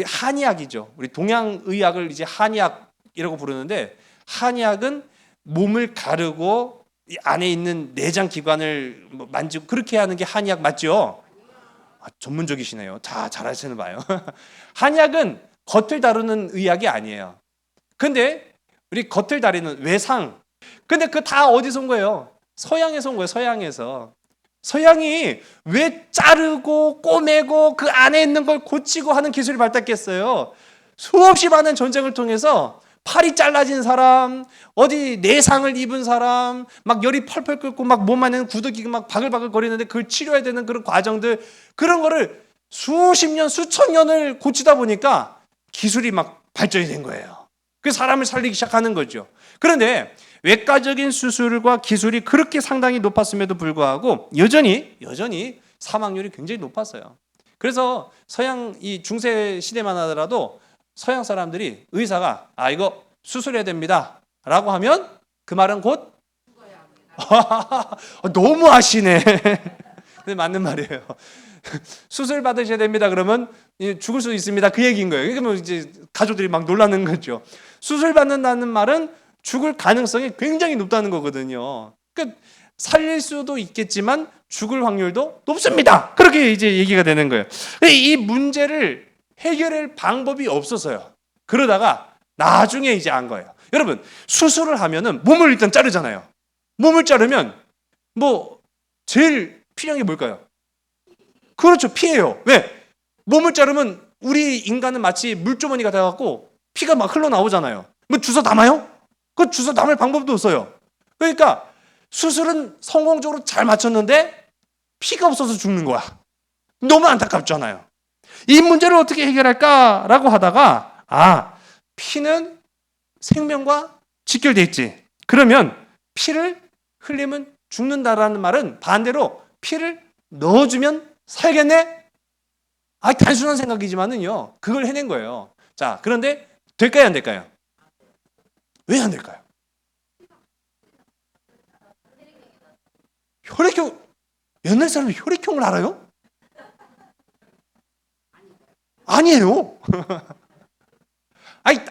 한의학이죠. 우리 동양의학을 이제 한의학이라고 부르는데 한의학은 몸을 가르고 이 안에 있는 내장 기관을 만지고 그렇게 하는 게 한의학 맞죠? 전문적이시네요. 다 잘하시는 봐요. 한의학은 겉을 다루는 의학이 아니에요. 근데 우리 겉을 다루는 외상. 근데 그 다 어디서 온 거예요? 서양에서 온 거예요. 서양에서. 서양이 왜 자르고 꼬매고 그 안에 있는 걸 고치고 하는 기술이 발달했겠어요? 수없이 많은 전쟁을 통해서 팔이 잘라진 사람, 어디 내상을 입은 사람, 막 열이 펄펄 끓고 막 몸 안에는 구더기가 막 바글바글 거리는데 그걸 치료해야 되는 그런 과정들, 그런 거를 수십 년, 수천 년을 고치다 보니까 기술이 막 발전이 된 거예요. 그 사람을 살리기 시작하는 거죠. 그런데 외과적인 수술과 기술이 그렇게 상당히 높았음에도 불구하고 여전히 사망률이 굉장히 높았어요. 그래서 서양 이 중세 시대만 하더라도 서양 사람들이 의사가 이거 수술해야 됩니다 라고 하면 그 말은 곧 너무 아시네. 근데 맞는 말이에요. 수술 받으셔야 됩니다 그러면 죽을 수 있습니다 그 얘기인 거예요. 그러면 이제 가족들이 막 놀라는 거죠. 수술 받는다는 말은 죽을 가능성이 굉장히 높다는 거거든요. 그러니까 살릴 수도 있겠지만 죽을 확률도 높습니다. 그렇게 이제 얘기가 되는 거예요. 이 문제를 해결할 방법이 없어서요. 그러다가 나중에 이제 안 거예요. 여러분, 수술을 하면은 몸을 일단 자르잖아요. 몸을 자르면 뭐 제일 필요한 게 뭘까요? 그렇죠, 피예요. 왜? 몸을 자르면 우리 인간은 마치 물주머니가 돼갖고 피가 막 흘러나오잖아요. 뭐 주워 담아요? 그 주워 담을 방법도 없어요. 그러니까 수술은 성공적으로 잘 마쳤는데 피가 없어서 죽는 거야. 너무 안타깝잖아요. 이 문제를 어떻게 해결할까라고 하다가 피는 생명과 직결돼 있지. 그러면 피를 흘리면 죽는다라는 말은 반대로 피를 넣어주면 살겠네? 단순한 생각이지만은요, 그걸 해낸 거예요. 자, 그런데 될까요, 안 될까요? 왜 안 될까요? 혈액형, 옛날 사람이 혈액형을 알아요? 아니에요.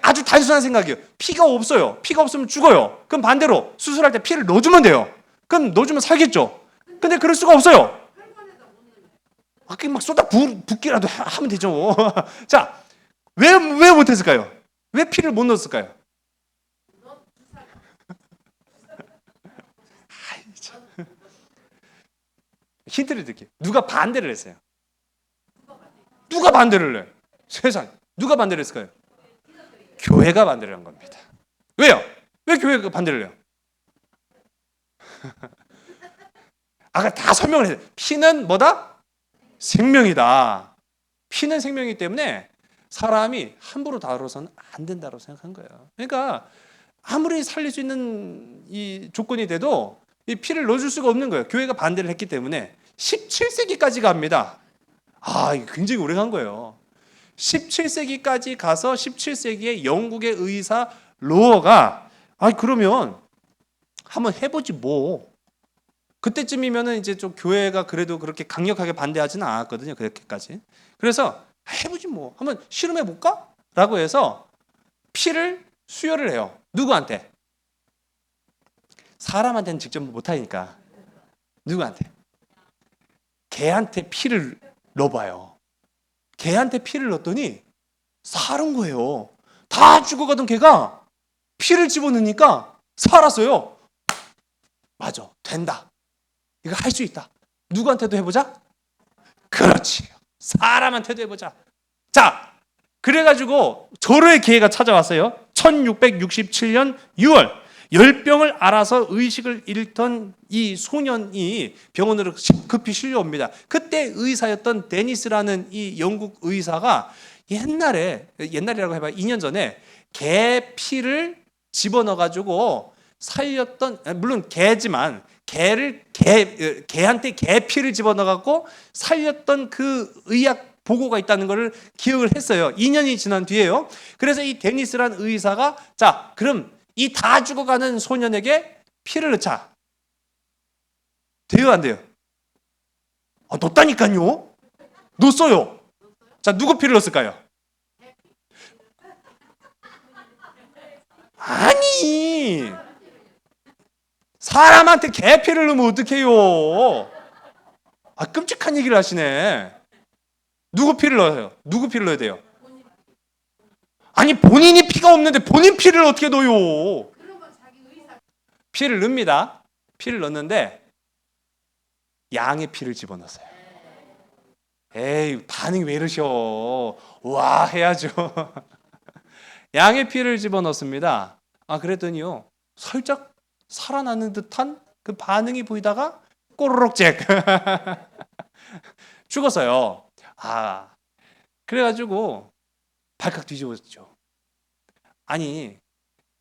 아주 단순한 생각이에요. 피가 없어요. 피가 없으면 죽어요. 그럼 반대로 수술할 때 피를 넣어주면 돼요. 그럼 넣어주면 살겠죠. 근데 그럴 수가 없어요. 막 쏟아 붓기라도 하면 되죠. 자, 왜 못했을까요? 왜 피를 못 넣었을까요? 힌트를 드릴게요. 누가 반대를 했어요? 누가 반대를 해요? 세상, 누가 반대를 했을까요? 교회가 반대를 한 겁니다. 왜요? 왜 교회가 반대를 해요? 아까 다 설명을 했어요. 피는 뭐다? 생명이다. 피는 생명이기 때문에 사람이 함부로 다뤄서는 안 된다고 생각한 거예요. 그러니까 아무리 살릴 수 있는 이 조건이 돼도 이 피를 넣어줄 수가 없는 거예요. 교회가 반대를 했기 때문에 17세기까지 갑니다. 이게 굉장히 오래 간 거예요. 17세기까지 가서 17세기에 영국의 의사 로어가 그러면 한번 해보지 뭐. 그때쯤이면은 이제 좀 교회가 그래도 그렇게 강력하게 반대하지는 않았거든요. 그렇게까지. 그래서 해보지 뭐. 한번 실험해 볼까? 라고 해서 피를 수혈을 해요. 누구한테? 사람한테는 직접 못하니까. 누구한테? 개한테 피를 넣어봐요. 개한테 피를 넣었더니 살은 거예요. 다 죽어가던 개가 피를 집어넣으니까 살았어요. 맞아, 된다. 이거 할 수 있다. 누구한테도 해보자? 그렇지. 사람한테도 해보자. 자, 그래가지고 절호의 기회가 찾아왔어요. 1667년 6월 열병을 앓아서 의식을 잃던 이 소년이 병원으로 급히 실려옵니다. 그때 의사였던 데니스라는 이 영국 의사가 옛날이라고 해봐 2년 전에 개 피를 집어넣어가지고 살렸던, 물론 개지만 개한테 개 피를 집어넣어갖고 살렸던 그 의학 보고가 있다는 것을 기억을 했어요. 2년이 지난 뒤에요. 그래서 이 데니스란 의사가 자, 그럼 이 다 죽어가는 소년에게 피를 넣자. 돼요, 안 돼요? 넣었다니까요. 넣었어요. 자, 누구 피를 넣었을까요? 아니, 사람한테 개 피를 넣으면 어떡해요? 끔찍한 얘기를 하시네. 누구 피를 넣어요? 누구 피를 넣어야 돼요? 아니, 본인이 피가 없는데 본인 피를 어떻게 넣어요? 피를 넣습니다. 피를 넣는데 양의 피를 집어넣었어요. 에이, 반응이 왜 이러셔? 와, 해야죠. 양의 피를 집어넣습니다. 그랬더니요, 살짝 살아나는 듯한 그 반응이 보이다가 꼬르륵 잭 죽었어요. 그래가지고 발칵 뒤집어졌죠. 아니,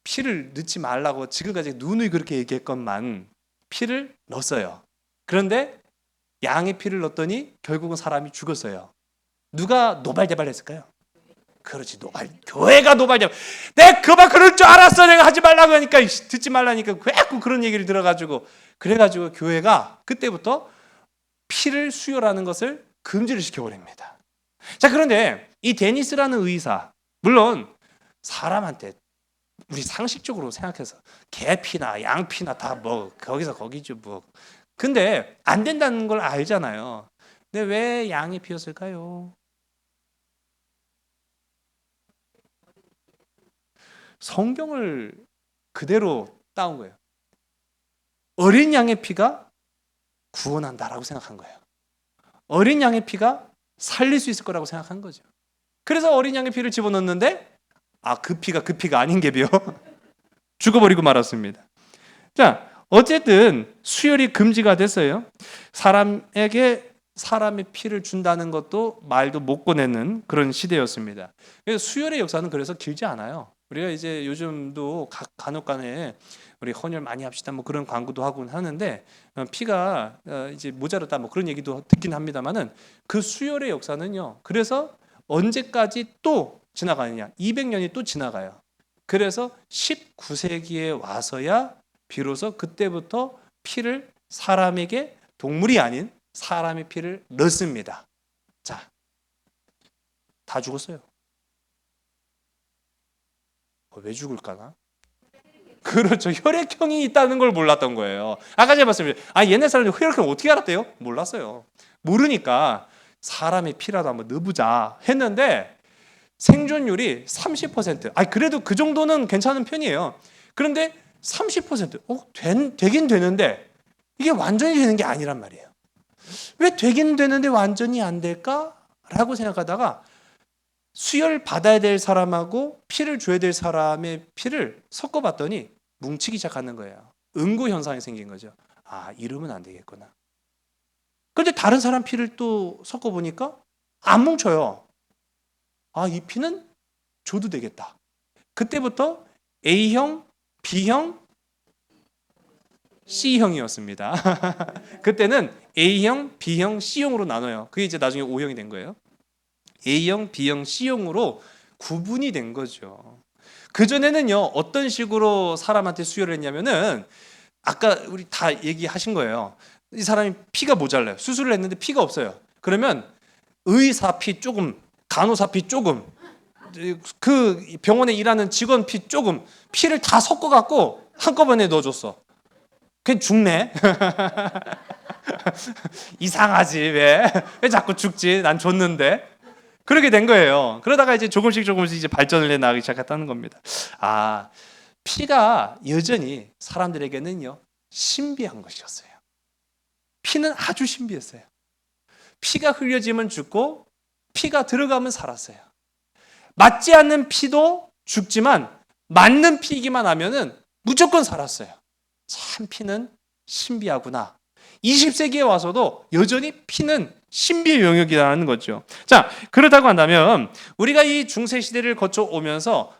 피를 넣지 말라고 지금까지 누누이 그렇게 얘기했건만 피를 넣었어요. 그런데 양의 피를 넣었더니 결국은 사람이 죽었어요. 누가 노발대발했을까요? 그렇지, 교회가 노발대발. 내가 그만 그럴 줄 알았어. 내가 하지 말라고 하니까, 듣지 말라니까 자꾸 그런 얘기를 들어가지고, 그래가지고 교회가 그때부터 피를 수혈하는 것을 금지를 시켜버립니다. 자, 그런데 이 데니스라는 의사, 물론 사람한테 우리 상식적으로 생각해서 개피나 양피나 다 뭐 거기서 거기죠 뭐. 근데 안 된다는 걸 알잖아요. 근데 왜 양이 피었을까요? 성경을 그대로 따온 거예요. 어린 양의 피가 구원한다라고 생각한 거예요. 어린 양의 피가 살릴 수 있을 거라고 생각한 거죠. 그래서 어린 양의 피를 집어넣는데 그 피가 아닌 게비요. 죽어버리고 말았습니다. 자, 어쨌든 수혈이 금지가 됐어요. 사람에게 사람의 피를 준다는 것도 말도 못 꺼내는 그런 시대였습니다. 그래서 수혈의 역사는 그래서 길지 않아요. 우리가 이제 요즘도 간혹간에 우리 헌혈 많이 합시다 뭐 그런 광고도 하곤 하는데 피가 이제 모자르다 뭐 그런 얘기도 듣긴 합니다만은 그 수혈의 역사는요. 그래서 언제까지 또 지나가느냐? 200년이 또 지나가요. 그래서 19세기에 와서야 비로소 그때부터 피를 사람에게 동물이 아닌 사람의 피를 넣습니다. 자, 다 죽었어요. 왜 죽을까나? 그렇죠. 혈액형이 있다는 걸 몰랐던 거예요. 아까 제가 말씀드렸죠. 옛날 사람들이 혈액형 어떻게 알았대요? 몰랐어요. 모르니까 사람의 피라도 한번 넣어보자 했는데 생존율이 30%. 그래도 그 정도는 괜찮은 편이에요. 그런데 30%. 되긴 되는데 이게 완전히 되는 게 아니란 말이에요. 왜 되긴 되는데 완전히 안 될까라고 생각하다가 수혈 받아야 될 사람하고 피를 줘야 될 사람의 피를 섞어봤더니 뭉치기 시작하는 거예요. 응고 현상이 생긴 거죠. 이러면 안 되겠구나. 그런데 다른 사람 피를 또 섞어보니까 안 뭉쳐요. 이 피는 줘도 되겠다. 그때부터 A형, B형, C형이었습니다. 그때는 A형, B형, C형으로 나눠요. 그게 이제 나중에 O형이 된 거예요. A형, B형, C형으로 구분이 된 거죠. 그전에는요, 어떤 식으로 사람한테 수혈을 했냐면은 아까 우리 다 얘기하신 거예요. 이 사람이 피가 모자라요. 수술을 했는데 피가 없어요. 그러면 의사 피 조금, 간호사 피 조금, 그 병원에 일하는 직원 피 조금, 피를 다 섞어갖고 한꺼번에 넣어줬어. 그냥 죽네. 이상하지 왜 자꾸 죽지? 난 줬는데. 그렇게 된 거예요. 그러다가 이제 조금씩 이제 발전을 해 나가기 시작했다는 겁니다. 피가 여전히 사람들에게는요 신비한 것이었어요. 피는 아주 신비했어요. 피가 흘려지면 죽고 피가 들어가면 살았어요. 맞지 않는 피도 죽지만 맞는 피이기만 하면은 무조건 살았어요. 참 피는 신비하구나. 20세기에 와서도 여전히 피는 신비의 영역이라는 거죠. 자, 그렇다고 한다면 우리가 이 중세 시대를 거쳐 오면서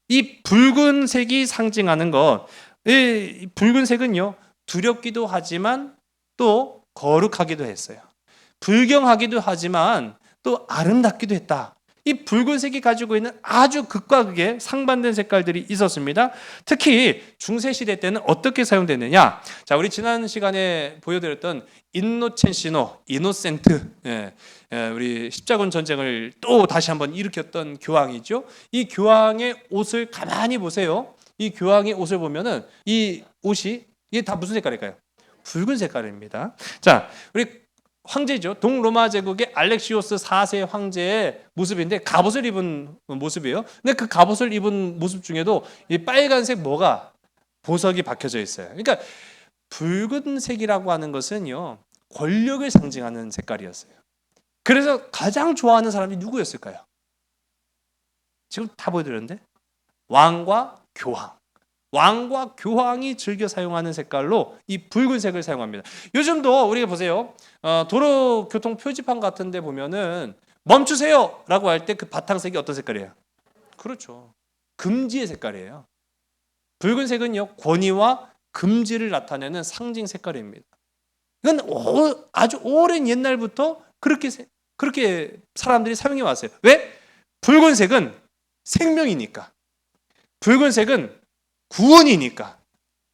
이 붉은색이 상징하는 것, 이 붉은색은요 두렵기도 하지만 또 거룩하기도 했어요. 불경하기도 하지만 또 아름답기도 했다. 이 붉은색이 가지고 있는 아주 극과 극의 상반된 색깔들이 있었습니다. 특히 중세시대 때는 어떻게 사용됐느냐. 자, 우리 지난 시간에 보여드렸던 이노센트, 우리 십자군 전쟁을 또 다시 한번 일으켰던 교황이죠. 이 교황의 옷을 가만히 보세요. 이 교황의 옷을 보면은 이 옷이 이게 다 무슨 색깔일까요? 붉은 색깔입니다. 자, 우리 황제죠. 동로마 제국의 알렉시오스 4세 황제의 모습인데 갑옷을 입은 모습이에요. 근데 그 갑옷을 입은 모습 중에도 이 빨간색 보석이 박혀져 있어요. 그러니까 붉은색이라고 하는 것은요 권력을 상징하는 색깔이었어요. 그래서 가장 좋아하는 사람이 누구였을까요? 지금 다 보여드렸는데 왕과 교황. 왕과 교황이 즐겨 사용하는 색깔로 이 붉은색을 사용합니다. 요즘도 우리가 보세요. 도로 교통 표지판 같은 데 보면은 멈추세요 라고 할 때 그 바탕색이 어떤 색깔이에요? 그렇죠. 금지의 색깔이에요. 붉은색은요, 권위와 금지를 나타내는 상징 색깔입니다. 이건 아주 오랜 옛날부터 그렇게 사람들이 사용해 왔어요. 왜? 붉은색은 생명이니까. 붉은색은 구원이니까.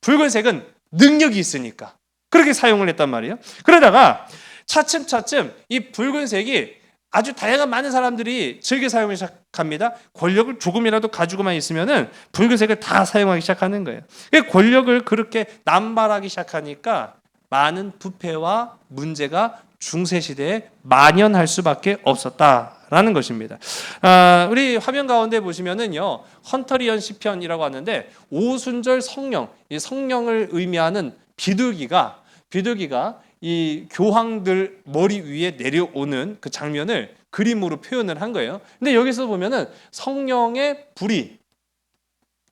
붉은색은 능력이 있으니까. 그렇게 사용을 했단 말이에요. 그러다가 차츰 이 붉은색이 아주 다양한 많은 사람들이 즐겨 사용을 시작합니다. 권력을 조금이라도 가지고만 있으면은 붉은색을 다 사용하기 시작하는 거예요. 권력을 그렇게 남발하기 시작하니까 많은 부패와 문제가 중세 시대에 만연할 수밖에 없었다라는 것입니다. 우리 화면 가운데 보시면은요, 헌터리언 시편이라고 하는데 오순절 성령, 이 성령을 의미하는 비둘기가 이 교황들 머리 위에 내려오는 그 장면을 그림으로 표현을 한 거예요. 근데 여기서 보면은 성령의 불이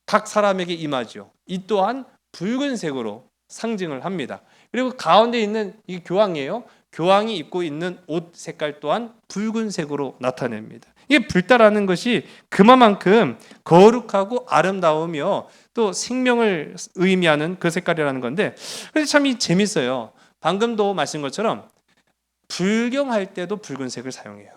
각 사람에게 임하죠. 이 또한 붉은색으로 상징을 합니다. 그리고 가운데 있는 이 교황이에요. 교황이 입고 있는 옷 색깔 또한 붉은색으로 나타냅니다. 이게 붉다라는 것이 그만큼 거룩하고 아름다우며 또 생명을 의미하는 그 색깔이라는 건데, 그래서 참 재밌어요. 방금도 말씀 것처럼 불경할 때도 붉은색을 사용해요.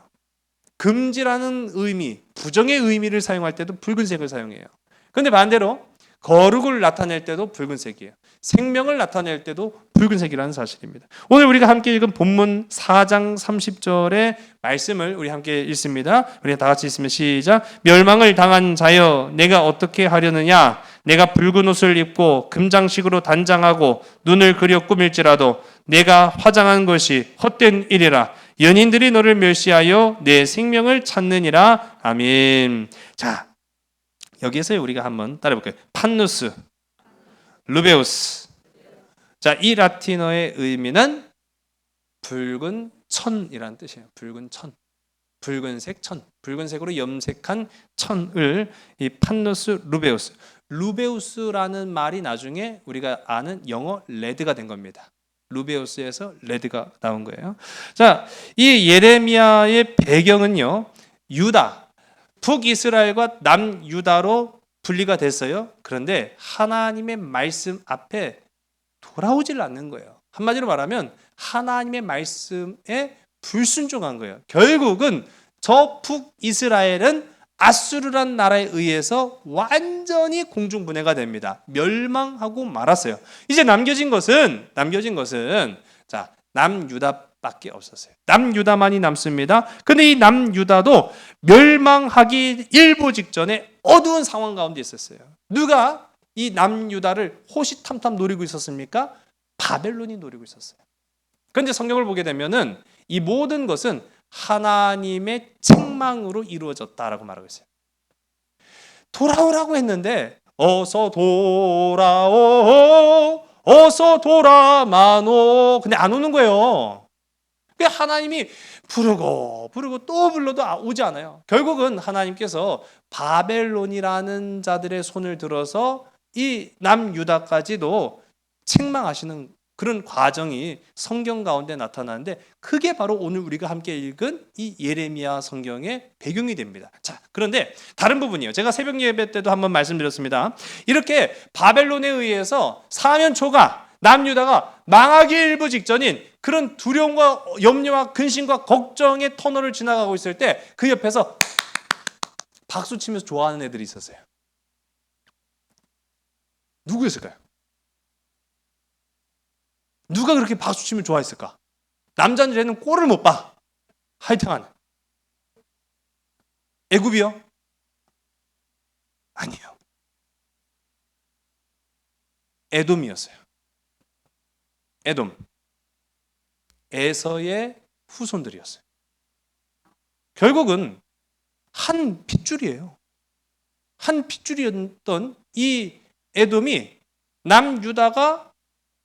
금지라는 의미, 부정의 의미를 사용할 때도 붉은색을 사용해요. 그런데 반대로 거룩을 나타낼 때도 붉은색이에요. 생명을 나타낼 때도 붉은색이라는 사실입니다. 오늘 우리가 함께 읽은 본문 4장 30절의 말씀을 우리 함께 읽습니다. 우리 다 같이 읽으면 시작. 멸망을 당한 자여 내가 어떻게 하려느냐? 내가 붉은 옷을 입고 금장식으로 단장하고 눈을 그려 꾸밀지라도 내가 화장한 것이 헛된 일이라. 연인들이 너를 멸시하여 내 생명을 찾느니라. 아멘. 자, 여기에서 우리가 한번 따라해볼까요? 판누스, 루베우스. 자, 이 라틴어의 의미는 붉은 천이라는 뜻이에요. 붉은 천, 붉은색 천, 붉은색으로 염색한 천을 이 판누스, 루베우스. 루베우스라는 말이 나중에 우리가 아는 영어 레드가 된 겁니다. 루베우스에서 레드가 나온 거예요. 자, 이 예레미야의 배경은요, 유다, 북이스라엘과 남유다로 분리가 됐어요. 그런데 하나님의 말씀 앞에 돌아오질 않는 거예요. 한마디로 말하면 하나님의 말씀에 불순종한 거예요. 결국은 저 북이스라엘은 아수르란 나라에 의해서 완전히 공중분해가 됩니다. 멸망하고 말았어요. 이제 남겨진 것은 자, 남유다밖에 없었어요. 남유다만이 남습니다. 근데 이 남유다도 멸망하기 일보 직전에 어두운 상황 가운데 있었어요. 누가 이 남유다를 호시탐탐 노리고 있었습니까? 바벨론이 노리고 있었어요. 그런데 성경을 보게 되면은 이 모든 것은 하나님의 책망으로 이루어졌다라고 말하고 있어요. 돌아오라고 했는데 어서 돌아오, 어서 돌아마노. 근데 안 오는 거예요. 하나님이 부르고 또 불러도 오지 않아요. 결국은 하나님께서 바벨론이라는 자들의 손을 들어서 이 남유다까지도 책망하시는 그런 과정이 성경 가운데 나타나는데, 그게 바로 오늘 우리가 함께 읽은 이 예레미야 성경의 배경이 됩니다. 자, 그런데 다른 부분이요. 제가 새벽 예배 때도 한번 말씀드렸습니다. 이렇게 바벨론에 의해서 사면 초가 남유다가 망하기 일부 직전인 그런 두려움과 염려와 근심과 걱정의 터널을 지나가고 있을 때 그 옆에서 박수 치면서 좋아하는 애들이 있었어요. 누구였을까요? 누가 그렇게 박수 치면 좋아했을까? 남자들에는 꼴을 못 봐. 하여튼간 애굽이요? 아니에요. 에돔이었어요. 에돔. 에서의 후손들이었어요. 결국은 한 핏줄이에요. 한 핏줄이었던 이 에돔이 남유다가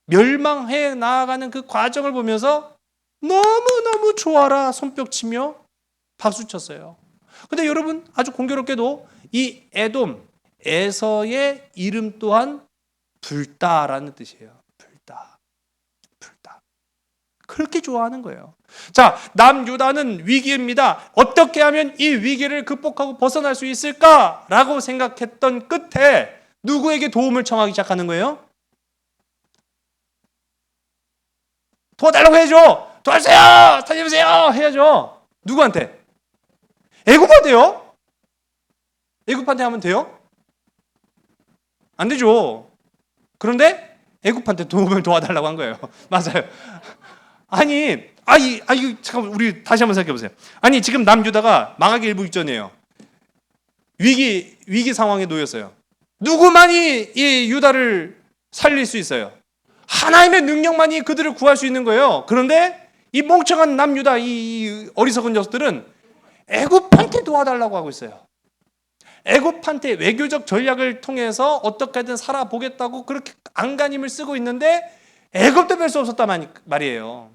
멸망해 나아가는 그 과정을 보면서 너무너무 좋아라 손뼉치며 박수 쳤어요. 근데 여러분 아주 공교롭게도 이 에돔, 에서의 이름 또한 불다라는 뜻이에요. 불다. 불다. 그렇게 좋아하는 거예요. 자, 남유다는 위기입니다. 어떻게 하면 이 위기를 극복하고 벗어날 수 있을까라고 생각했던 끝에 누구에게 도움을 청하기 시작하는 거예요? 도와달라고 해야죠. 도와주세요. 살려주세요. 해야죠. 누구한테? 애굽한테요? 애굽한테 하면 돼요? 안 되죠. 그런데 애굽한테 도움을 도와달라고 한 거예요. 맞아요. 아니, 잠깐 우리 다시 한번 생각해 보세요. 아니 지금 남유다가 망하기 일부 직전이에요. 위기 상황에 놓였어요. 누구만이 이 유다를 살릴 수 있어요? 하나님의 능력만이 그들을 구할 수 있는 거예요. 그런데 이 멍청한 남유다 이 어리석은 녀석들은 애굽한테 도와달라고 하고 있어요. 애굽한테 외교적 전략을 통해서 어떻게든 살아보겠다고 그렇게 안간힘을 쓰고 있는데 애굽도 별 수 없었단 말이에요.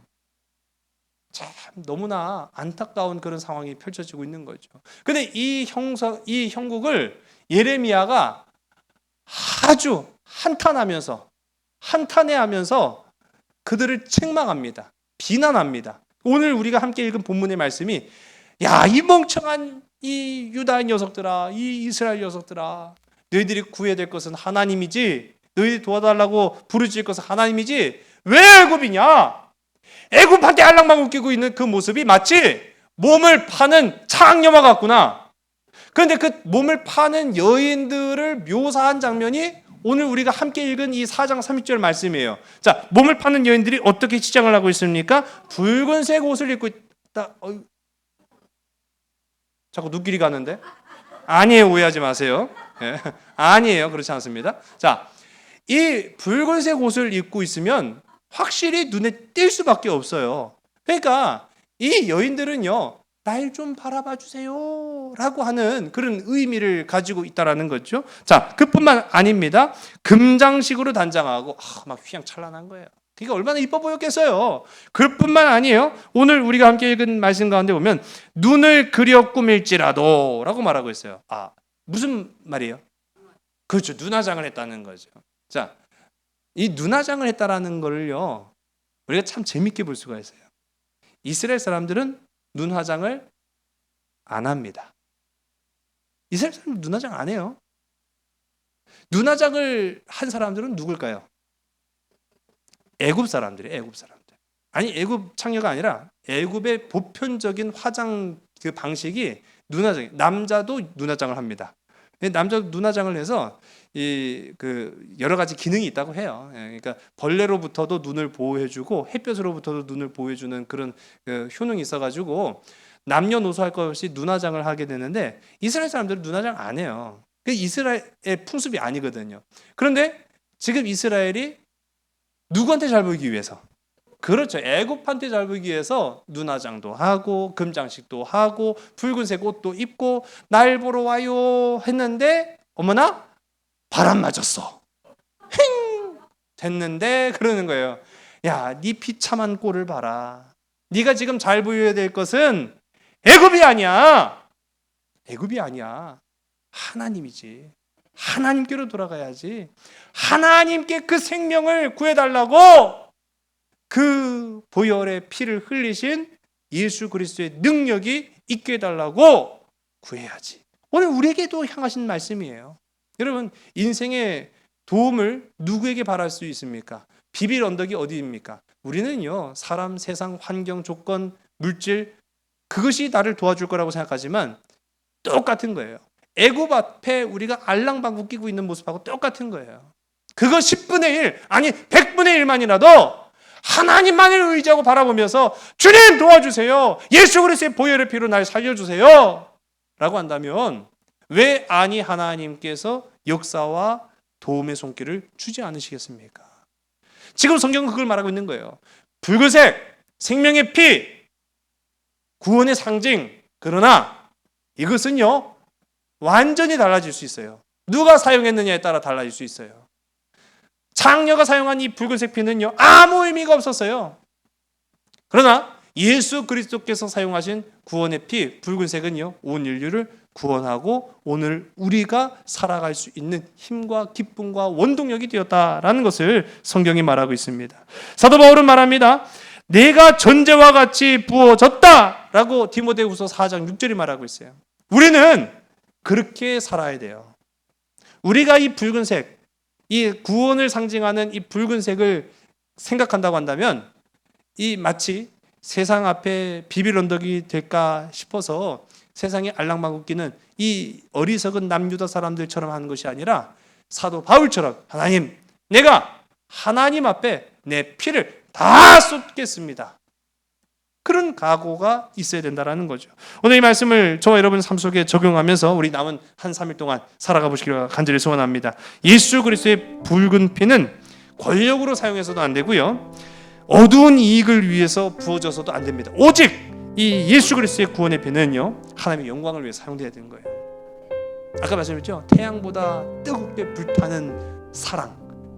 참 너무나 안타까운 그런 상황이 펼쳐지고 있는 거죠. 근데 이 형국을 예레미야가 아주 한탄해하면서 그들을 책망합니다. 비난합니다. 오늘 우리가 함께 읽은 본문의 말씀이 야, 이 멍청한 이 유다 녀석들아, 이 이스라엘 녀석들아, 너희들이 구해야 될 것은 하나님이지, 너희들이 도와달라고 부르짖을 것은 하나님이지 왜 애굽이냐? 애굽한테 알랑방울 끼고 있는 그 모습이 마치 몸을 파는 창녀와 같구나. 그런데 그 몸을 파는 여인들을 묘사한 장면이 오늘 우리가 함께 읽은 이 4장 30절 말씀이에요. 자, 몸을 파는 여인들이 어떻게 치장을 하고 있습니까? 붉은색 옷을 입고 있다. 자꾸 눈길이 가는데? 아니에요, 오해하지 마세요. 네. 아니에요, 그렇지 않습니다. 자, 이 붉은색 옷을 입고 있으면 확실히 눈에 띌 수밖에 없어요. 그러니까 이 여인들은요, 날 좀 바라봐 주세요 라고 하는 그런 의미를 가지고 있다라는 거죠. 자, 그뿐만 아닙니다. 금장식으로 단장하고 막 휘황찬란한 거예요. 그게 얼마나 이뻐 보였겠어요. 그뿐만 아니에요. 오늘 우리가 함께 읽은 말씀 가운데 보면 눈을 그려 꾸밀지라도 라고 말하고 있어요. 무슨 말이에요? 그렇죠. 눈화장을 했다는 거죠. 자, 이 눈화장을 했다라는 거를요, 우리가 참 재밌게 볼 수가 있어요. 이스라엘 사람들은 눈화장을 안 합니다. 이스라엘 사람들은 눈화장 안 해요. 눈화장을 한 사람들은 누굴까요? 애굽 사람들이에요. 애굽 사람들. 아니 애굽 창녀가 아니라 애굽의 보편적인 화장 그 방식이 눈화장. 남자도 눈화장을 합니다. 남자도 눈화장을 해서 여러 가지 기능이 있다고 해요. 그러니까 벌레로부터도 눈을 보호해주고 햇볕으로부터도 눈을 보호해주는 그런 효능이 있어가지고 남녀노소 할 것 없이 눈화장을 하게 되는데 이스라엘 사람들은 눈화장 안 해요. 그 이스라엘의 풍습이 아니거든요. 그런데 지금 이스라엘이 누구한테 잘 보이기 위해서? 그렇죠. 애굽한테 잘 보이기 위해서 눈화장도 하고 금장식도 하고 붉은색 옷도 입고 날 보러 와요 했는데 어머나 바람 맞았어. 힝 됐는데 그러는 거예요. 야, 네 비참한 꼴을 봐라. 네가 지금 잘 보여야 될 것은 애굽이 아니야. 애굽이 아니야. 하나님이지. 하나님께로 돌아가야지. 하나님께 그 생명을 구해달라고 그 보혈의 피를 흘리신 예수 그리스도의 능력이 있게 해달라고 구해야지. 오늘 우리에게도 향하신 말씀이에요. 여러분, 인생의 도움을 누구에게 바랄 수 있습니까? 비빌 언덕이 어디입니까? 우리는요, 사람, 세상, 환경, 조건, 물질, 그것이 나를 도와줄 거라고 생각하지만 똑같은 거예요. 애굽 앞에 우리가 알랑방구 끼고 있는 모습하고 똑같은 거예요. 그거 10분의 1, 아니 100분의 1만이라도 하나님만을 의지하고 바라보면서 주님 도와주세요. 예수 그리스도의 보혈의 피로 날 살려주세요. 라고 한다면 왜 아니 하나님께서 역사와 도움의 손길을 주지 않으시겠습니까? 지금 성경은 그걸 말하고 있는 거예요. 붉은색, 생명의 피, 구원의 상징. 그러나 이것은요, 완전히 달라질 수 있어요. 누가 사용했느냐에 따라 달라질 수 있어요. 창녀가 사용한 이 붉은색 피는요, 아무 의미가 없었어요. 그러나 예수 그리스도께서 사용하신 구원의 피, 붉은색은요, 온 인류를 구원하고 오늘 우리가 살아갈 수 있는 힘과 기쁨과 원동력이 되었다라는 것을 성경이 말하고 있습니다. 사도 바울은 말합니다. 내가 전제와 같이 부어졌다라고 디모데후서 4장 6절이 말하고 있어요. 우리는 그렇게 살아야 돼요. 우리가 이 붉은색, 이 구원을 상징하는 이 붉은색을 생각한다고 한다면 이 마치 세상 앞에 비빌 언덕이 될까 싶어서 세상에 알랑방귀 이 어리석은 남유다 사람들처럼 하는 것이 아니라 사도 바울처럼 하나님, 내가 하나님 앞에 내 피를 다 쏟겠습니다. 그런 각오가 있어야 된다는 거죠. 오늘 이 말씀을 저와 여러분 삶 속에 적용하면서 우리 남은 한 3일 동안 살아가 보시기를 간절히 소원합니다. 예수 그리스도의 붉은 피는 권력으로 사용해서도 안 되고요, 어두운 이익을 위해서 부어져서도 안 됩니다. 오직 이 예수 그리스도의 구원의 피는요, 하나님의 영광을 위해 사용돼야 되는 거예요. 아까 말씀드렸죠, 태양보다 뜨겁게 불타는 사랑.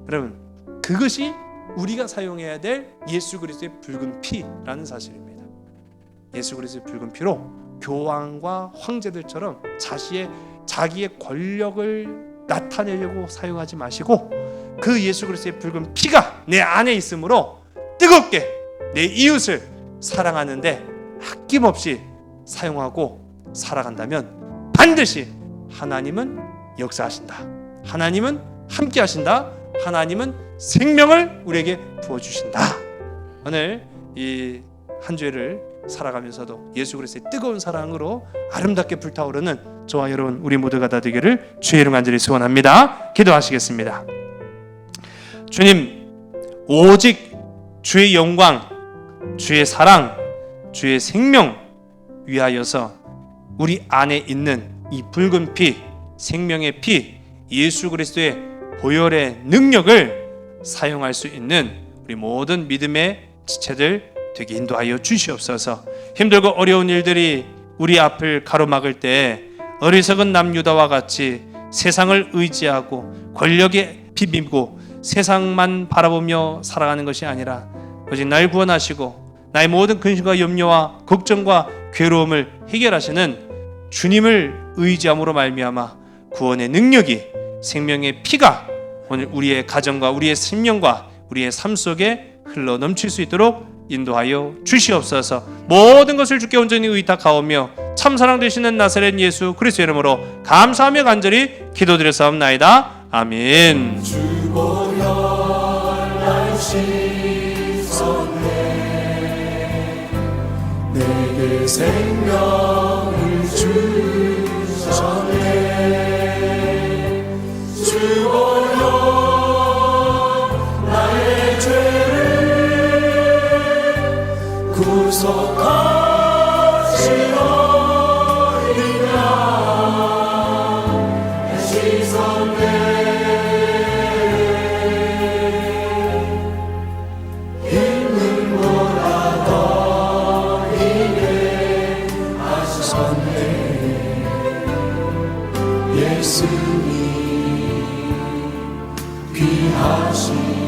여러분, 그것이 우리가 사용해야 될 예수 그리스도의 붉은 피라는 사실입니다. 예수 그리스도의 붉은 피로 교황과 황제들처럼 자기의 권력을 나타내려고 사용하지 마시고, 그 예수 그리스도의 붉은 피가 내 안에 있으므로 뜨겁게 내 이웃을 사랑하는데 아낌없이 사용하고 살아간다면 반드시 하나님은 역사하신다. 하나님은 함께 하신다. 하나님은 생명을 우리에게 부어주신다. 오늘 이 한 주를 살아가면서도 예수 그리스도의 뜨거운 사랑으로 아름답게 불타오르는 저와 여러분 우리 모두가 다 되기를 주의 이름 간절히 소원합니다. 기도하시겠습니다. 주님, 오직 주의 영광, 주의 사랑, 주의 생명 위하여서 우리 안에 있는 이 붉은 피, 생명의 피, 예수 그리스도의 보혈의 능력을 사용할 수 있는 우리 모든 믿음의 지체들 되게 인도하여 주시옵소서. 힘들고 어려운 일들이 우리 앞을 가로막을 때 어리석은 남유다와 같이 세상을 의지하고 권력에 비비고 세상만 바라보며 살아가는 것이 아니라 오직 날 구원하시고 나의 모든 근심과 염려와 걱정과 괴로움을 해결하시는 주님을 의지함으로 말미암아 구원의 능력이, 생명의 피가 오늘 우리의 가정과 우리의 생명과 우리의 삶 속에 흘러 넘칠 수 있도록 인도하여 주시옵소서. 모든 것을 주께 온전히 의탁하오며 참사랑 되시는 나사렛 예수 그리스도의 이름으로 감사하며 간절히 기도드렸사옵나이다. 아멘. 내게 생명을 주셨네. 주보여 나의 죄를 구속하시느냐. 시선내 예수님 귀하신